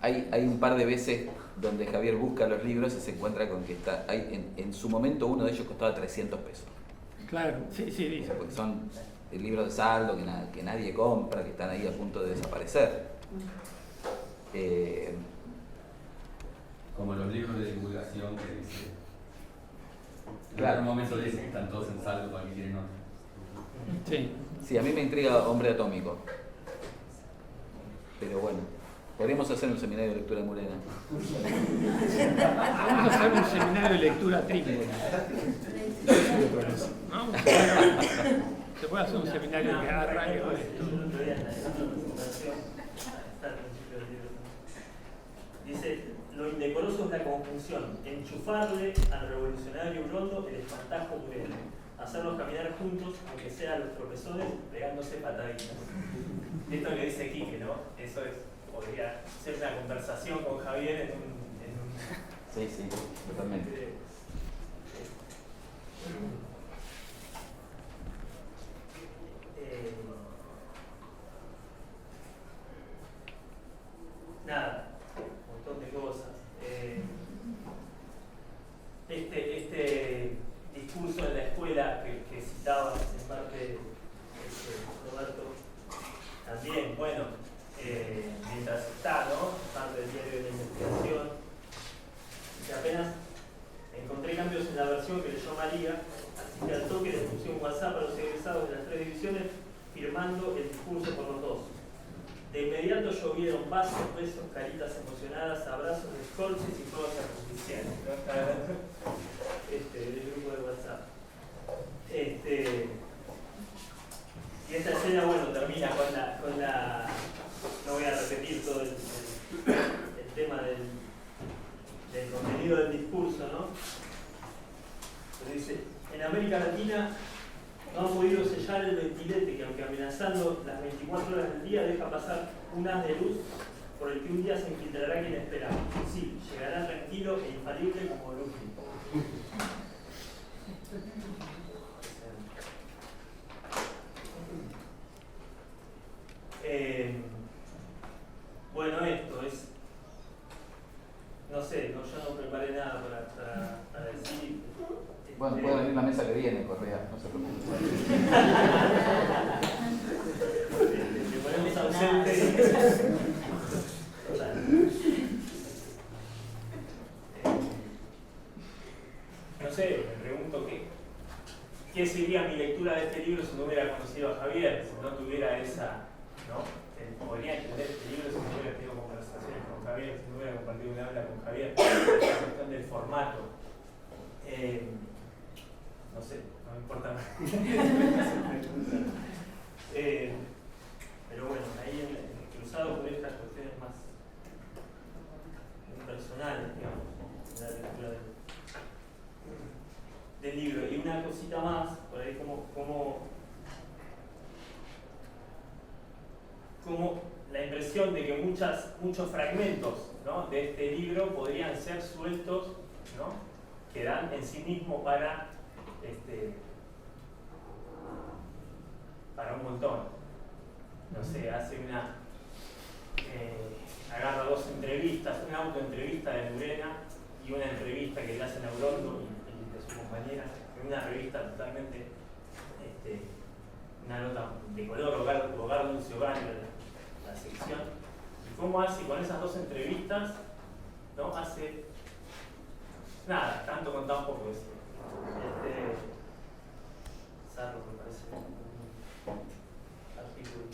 hay un par de veces donde Javier busca los libros y se encuentra con que en su momento uno de ellos costaba 300 pesos. Claro, sí, dice. O sea, porque son libros de saldo que nadie compra, que están ahí a punto de desaparecer. Como los libros de divulgación que dice. Claro. En un momento dicen que están todos en saldo para que quieren otro. Sí. Sí, a mí me intriga Hombre Atómico. Pero bueno, podríamos hacer un seminario de lectura de Murena. Vamos a hacer un seminario de lectura trípode. ¿No? Se puede hacer un seminario que arranque con esto. Dice: lo indecoroso es la conjunción, enchufarle al revolucionario Brondo el espantajo Murena, hacerlos caminar juntos, aunque sean los profesores, pegándose pataditas. Esto que dice Quique, ¿no? Eso podría ser una conversación con Javier en un... Sí, totalmente. Nada, un montón de cosas. Este discurso en la escuela que citabas en parte, Roberto, también, bueno, mientras está, ¿no? Parte del diario de la investigación, que apenas encontré cambios en la versión que leyó María, así que al toque le puse un WhatsApp a los egresados de las 3 divisiones firmando el discurso por los dos. De inmediato llovieron vasos, besos, caritas emocionadas, abrazos, descorches y fuegos artificiales. Del grupo de WhatsApp. Y esta escena, bueno, termina con la no voy a repetir todo el tema del contenido del discurso, ¿no? Pero dice, en América Latina no han podido sellar el ventilete que, aunque amenazando las 24 horas del día, deja pasar un haz de luz por el que un día se infiltrará quien espera. Sí, llegará tranquilo e infalible como Luffy. Bueno, esto es... No sé, yo no preparé nada para decir... Bueno, puede venir la mesa que viene, Correa, no se preocupe. Le ponemos ausente. No sé, me pregunto qué sería mi lectura de este libro si no hubiera conocido a Javier, si no tuviera esa... ¿no? Podría entender este libro si no hubiera tenido conversaciones con Javier, si no hubiera compartido un habla con Javier. La cuestión del formato. No sé, no me importa más. Pero bueno, ahí cruzado por estas cuestiones más personales, digamos, en la lectura del libro. Y una cosita más, por ahí como la impresión de que muchos fragmentos, ¿no?, de este libro podrían ser sueltos, ¿no?, que dan en sí mismo para un montón. No sé, hace agarra dos entrevistas, una autoentrevista de Murena y una entrevista que le hacen a Urondo y de su compañera, en una revista totalmente, una nota de color, hogar dulce hogar, la sección, y cómo hace con esas dos entrevistas, ¿no? Hace nada, tanto con tan poco. Sarro, me parece artículo.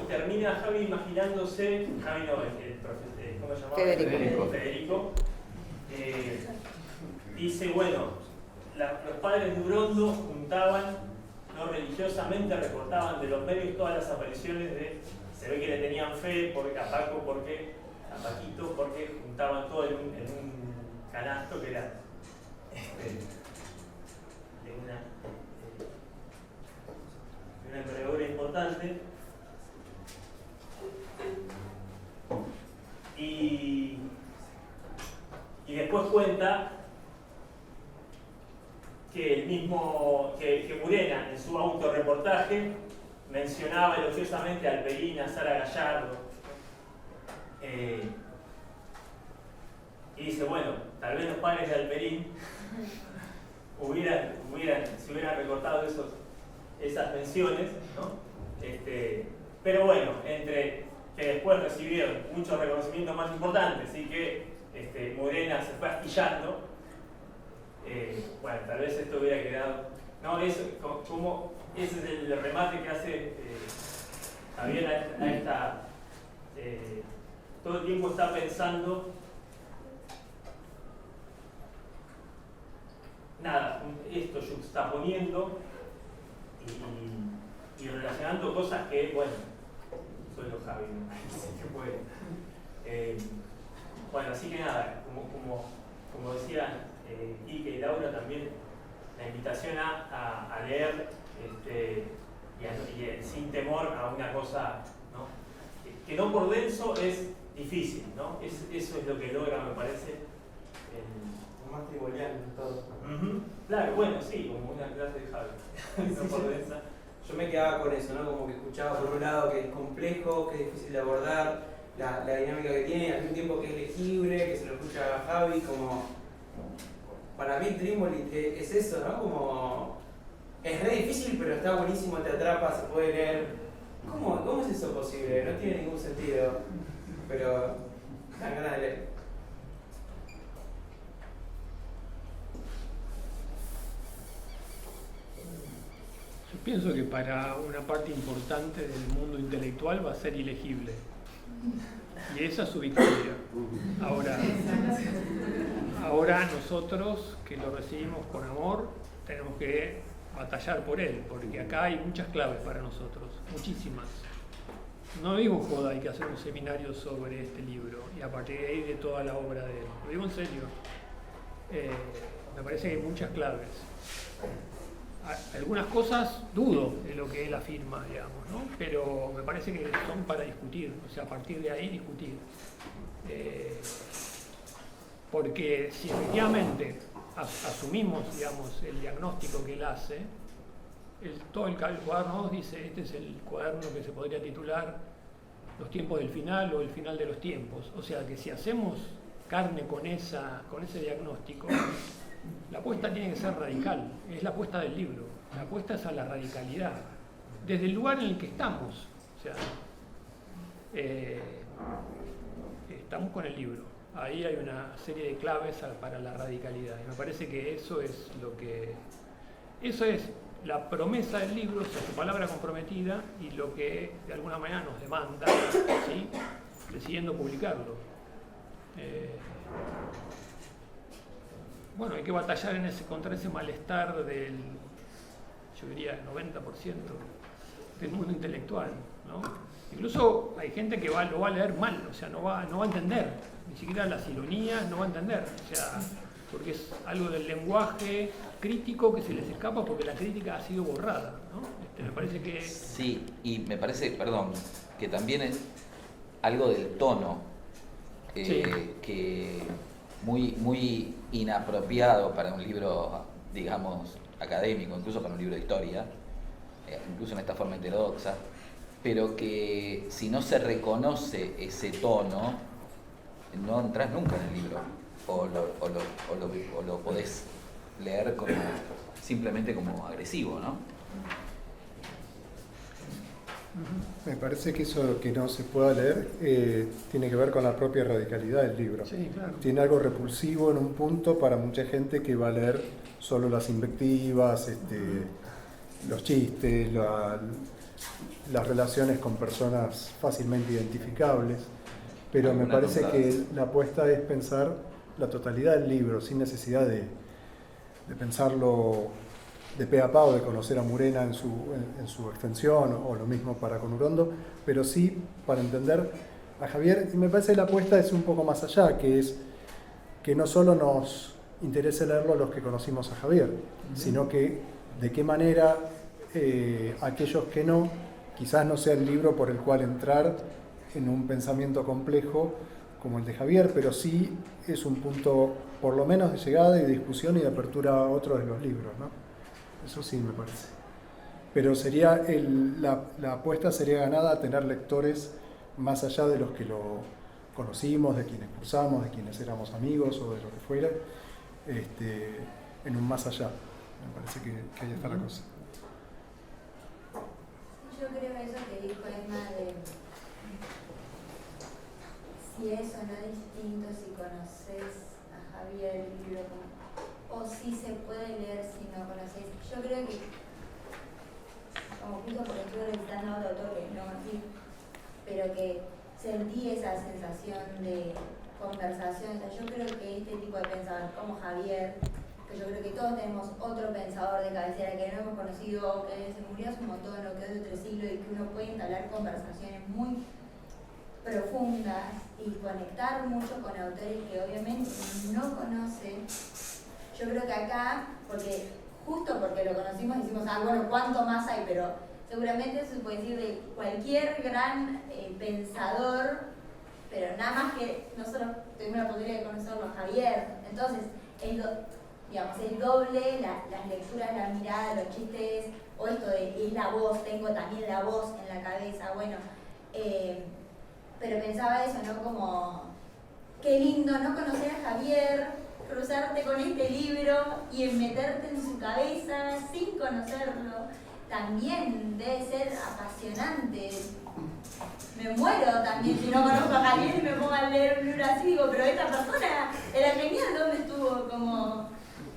Termina Javi imaginándose, Javi no, el profesor, ¿cómo se llamaba? Federico. Dice, bueno, los padres de Urondo juntaban, no religiosamente, recortaban de los medios todas las apariciones de, se ve que le tenían fe a Paquito, porque juntaban todo en un canasto que era de una envergadura importante. Y después cuenta que el mismo que Murena en su autorreportaje mencionaba elogiosamente a Alperín, a Sara Gallardo, y dice, bueno, tal vez los padres de Alperín se hubieran recortado esas menciones, ¿no? Pero bueno, entre que después recibieron muchos reconocimientos más importantes y que Murena se fue astillando, bueno, tal vez esto hubiera quedado... No, ese es el remate que hace Javier a esta... todo el tiempo está pensando... Nada, esto juxtaponiendo y relacionando cosas que, bueno, solo Javi me parece que puede. Bueno, así que nada, como decían Ike y Laura también, la invitación a leer y sin temor a una cosa, ¿no?, que no por denso es difícil, ¿no? Eso es lo que logra, me parece, más triboliano todo. Claro, bueno, sí, como una clase de Javi. No por densa. Yo me quedaba con eso, ¿no? Como que escuchaba por un lado que es complejo, que es difícil de abordar, la dinámica que tiene, al mismo tiempo que es legible, que se lo escucha a Javi, como... Para mí Trímboli es eso, ¿no? Como... Es re difícil, pero está buenísimo, te atrapa, se puede leer. ¿Cómo es eso posible? No tiene ningún sentido. Pero... dan ganas de leer. Pienso que para una parte importante del mundo intelectual va a ser ilegible. Y esa es su victoria. Ahora nosotros, que lo recibimos con amor, tenemos que batallar por él, porque acá hay muchas claves para nosotros, muchísimas. No digo joda, hay que hacer un seminario sobre este libro y a partir de ahí de toda la obra de él. Lo digo en serio. Me parece que hay muchas claves. Algunas cosas dudo de lo que él afirma, digamos, ¿no? Pero me parece que son para discutir, o sea, a partir de ahí discutir. Porque si efectivamente asumimos, digamos, el diagnóstico que él hace, todo el cuaderno 2 dice, este es el cuaderno que se podría titular Los tiempos del final o el final de los tiempos. O sea que si hacemos carne con ese diagnóstico, la apuesta tiene que ser radical, es la apuesta del libro, la apuesta es a la radicalidad, desde el lugar en el que estamos, o sea, estamos con el libro, ahí hay una serie de claves para la radicalidad, y me parece que eso es la promesa del libro, o sea, su palabra comprometida y lo que de alguna manera nos demanda, ¿sí? Decidiendo publicarlo. Bueno, hay que batallar contra ese malestar del, yo diría, 90% del mundo intelectual, ¿no? Incluso hay gente que lo va a leer mal, o sea, no va a entender, ni siquiera las ironías no va a entender, o sea, porque es algo del lenguaje crítico que se les escapa porque la crítica ha sido borrada, ¿no? Me parece que... Sí, y me parece, perdón, que también es algo del tono, sí, que muy inapropiado para un libro, digamos, académico, incluso para un libro de historia, incluso en esta forma heterodoxa, pero que si no se reconoce ese tono, no entras nunca en el libro, o lo podés leer simplemente como agresivo, ¿no? Me parece que eso que no se pueda leer tiene que ver con la propia radicalidad del libro. Sí, claro. Tiene algo repulsivo en un punto para mucha gente que va a leer solo las invectivas, los chistes, las relaciones con personas fácilmente identificables, pero me parece que la apuesta es pensar la totalidad del libro sin necesidad de pensarlo de pe a pa o de conocer a Murena en su extensión, o lo mismo para con Urondo, pero sí para entender a Javier. Y me parece que la apuesta es un poco más allá, que es que no solo nos interese leerlo a los que conocimos a Javier, sino que de qué manera aquellos que no, quizás no sea el libro por el cual entrar en un pensamiento complejo como el de Javier, pero sí es un punto por lo menos de llegada y de discusión y de apertura a otros de los libros, ¿no? Eso sí me parece. Pero sería la apuesta sería ganada a tener lectores más allá de los que lo conocimos, de quienes cursamos, de quienes éramos amigos o de lo que fuera, en un más allá. Me parece que ahí está la cosa. Yo creo eso que dijo Emma de si es o no distinto si conoces a Javier el libro o si se puede leer si no conoces. Yo creo que, como justo porque estuve revisando a otro autor que no conocí, pero que sentí esa sensación de conversación. O sea, yo creo que este tipo de pensadores como Javier, que yo creo que todos tenemos otro pensador de cabecera que no hemos conocido, que se murió hace un montón o que es de otro siglo, y que uno puede entablar conversaciones muy profundas y conectar mucho con autores que obviamente no conoce. Yo creo que acá, justo porque lo conocimos, decimos, bueno, ¿cuánto más hay? Pero seguramente se puede decir de cualquier gran pensador, pero nada más que nosotros tuvimos la posibilidad de conocerlo a Javier. Entonces, el doble, las lecturas, la mirada, los chistes, o esto de es la voz, tengo también la voz en la cabeza, bueno, pero pensaba eso, ¿no? Como, qué lindo no conocer a Javier, cruzarte con este libro y meterte en su cabeza sin conocerlo, también debe ser apasionante. Me muero también si no conozco a Javier y me pongo a leer un libro así, digo, pero esta persona era genial, ¿dónde estuvo? Como,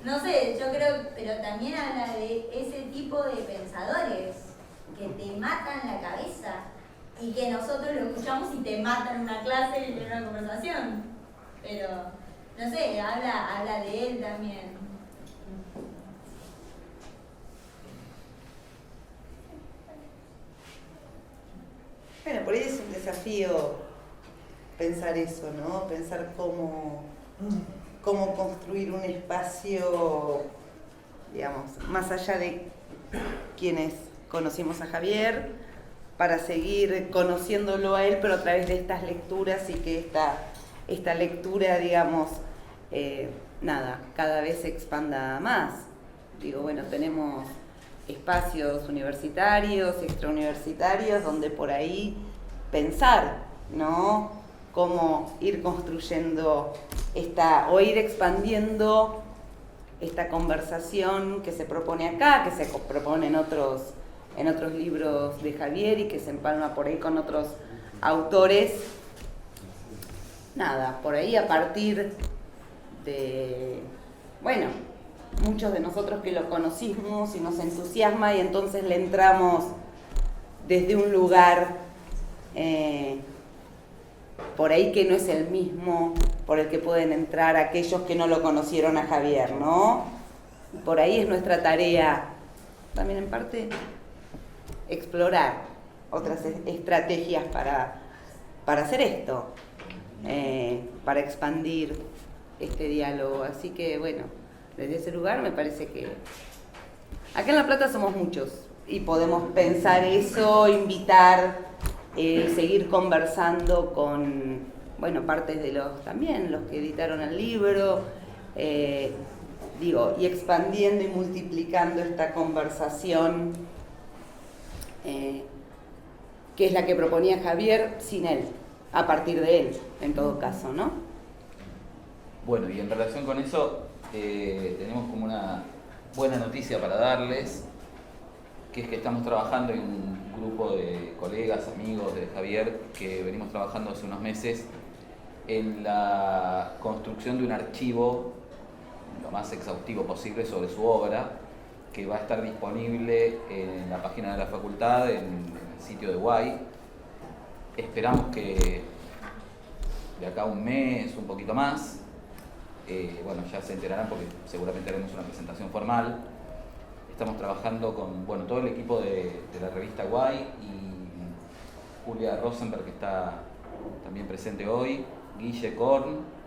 no sé, yo creo, pero también habla de ese tipo de pensadores que te matan la cabeza y que nosotros lo escuchamos y te matan en una clase y en una conversación. Pero, no sé, habla de él también. Bueno, por ahí es un desafío pensar eso, ¿no? Pensar cómo construir un espacio, digamos, más allá de quienes conocimos a Javier, para seguir conociéndolo a él, pero a través de estas lecturas y que esta lectura, digamos, cada vez se expanda más. Digo, bueno, tenemos espacios universitarios, extrauniversitarios, donde por ahí pensar, ¿no? Cómo ir construyendo o ir expandiendo esta conversación que se propone acá, que se propone en otros libros de Javier y que se empalma por ahí con otros autores. Nada, por ahí a partir de, bueno, muchos de nosotros que lo conocimos y nos entusiasma y entonces le entramos desde un lugar por ahí que no es el mismo por el que pueden entrar aquellos que no lo conocieron a Javier, ¿no? Por ahí es nuestra tarea, también en parte, explorar otras estrategias para hacer esto, para expandir este diálogo. Así que, bueno, desde ese lugar me parece que acá en La Plata somos muchos y podemos pensar eso, invitar, seguir conversando con, bueno, partes de los que editaron el libro, y expandiendo y multiplicando esta conversación que es la que proponía Javier sin él, a partir de él, en todo caso, ¿no? Bueno, y en relación con eso, tenemos como una buena noticia para darles, que es que estamos trabajando en un grupo de colegas, amigos de Javier, que venimos trabajando hace unos meses en la construcción de un archivo lo más exhaustivo posible sobre su obra, que va a estar disponible en la página de la facultad, en el sitio de Guay. Esperamos que de acá a un mes, un poquito más, bueno, ya se enterarán porque seguramente haremos una presentación formal. Estamos trabajando con, bueno, todo el equipo de la revista Guay y Julia Rosenberg, que está también presente hoy, Guille Korn,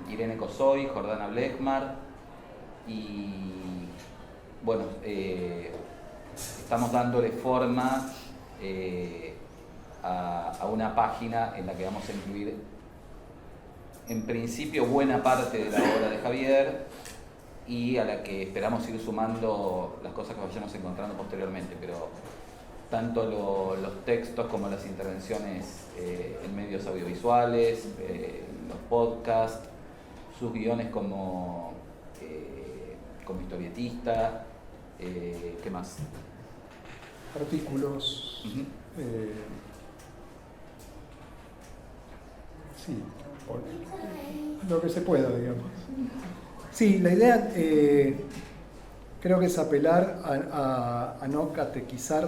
Irene Cosoy, Jordana Blechmar y, bueno, estamos dándole forma a una página en la que vamos a incluir, en principio, buena parte de la obra de Javier y a la que esperamos ir sumando las cosas que vayamos encontrando posteriormente, pero tanto los textos como las intervenciones en medios audiovisuales, los podcasts, sus guiones como historietista, ¿qué más? Artículos. Sí, lo que se pueda, digamos. Sí, la idea creo que es apelar a no catequizar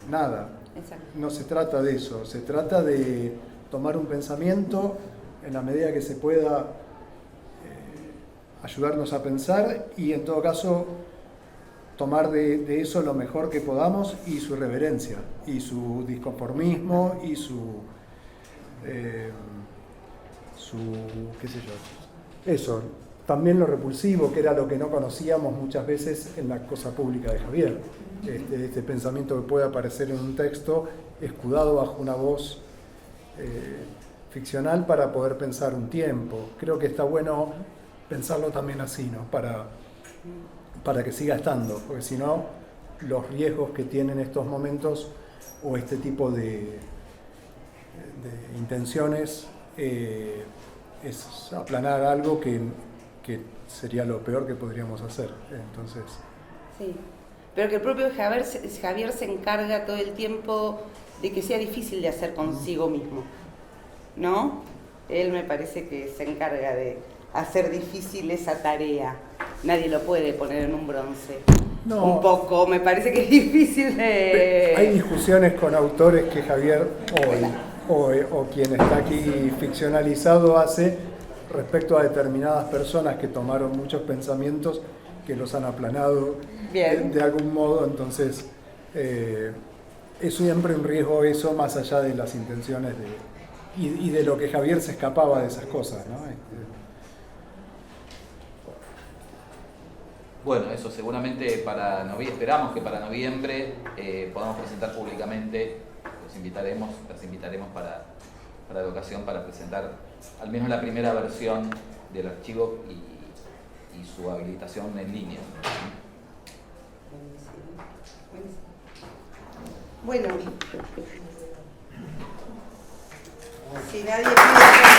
nada. Exacto. No se trata de eso, se trata de tomar un pensamiento en la medida que se pueda ayudarnos a pensar y en todo caso tomar de eso lo mejor que podamos y su reverencia y su disconformismo y su qué sé yo, eso, también lo repulsivo, que era lo que no conocíamos muchas veces en la cosa pública de Javier, este pensamiento que puede aparecer en un texto escudado bajo una voz ficcional para poder pensar un tiempo. Creo que está bueno pensarlo también así, ¿no? Para que siga estando, porque si no, los riesgos que tienen estos momentos o este tipo de intenciones es aplanar algo que sería lo peor que podríamos hacer. Entonces, sí, pero que el propio Javier se encarga todo el tiempo de que sea difícil de hacer consigo mismo, ¿no? Él me parece que se encarga de hacer difícil esa tarea. Nadie lo puede poner en un bronce. No. Un poco, me parece que es difícil de... Hay discusiones con autores que Javier o quien está aquí ficcionalizado hace respecto a determinadas personas que tomaron muchos pensamientos que los han aplanado de algún modo, entonces es siempre un riesgo eso, más allá de las intenciones y de lo que Javier se escapaba de esas cosas, ¿no? Bueno, eso seguramente esperamos que para noviembre podamos presentar públicamente, las invitaremos para la ocasión para presentar al menos la primera versión del archivo y su habilitación en línea. Bueno, si nadie pide...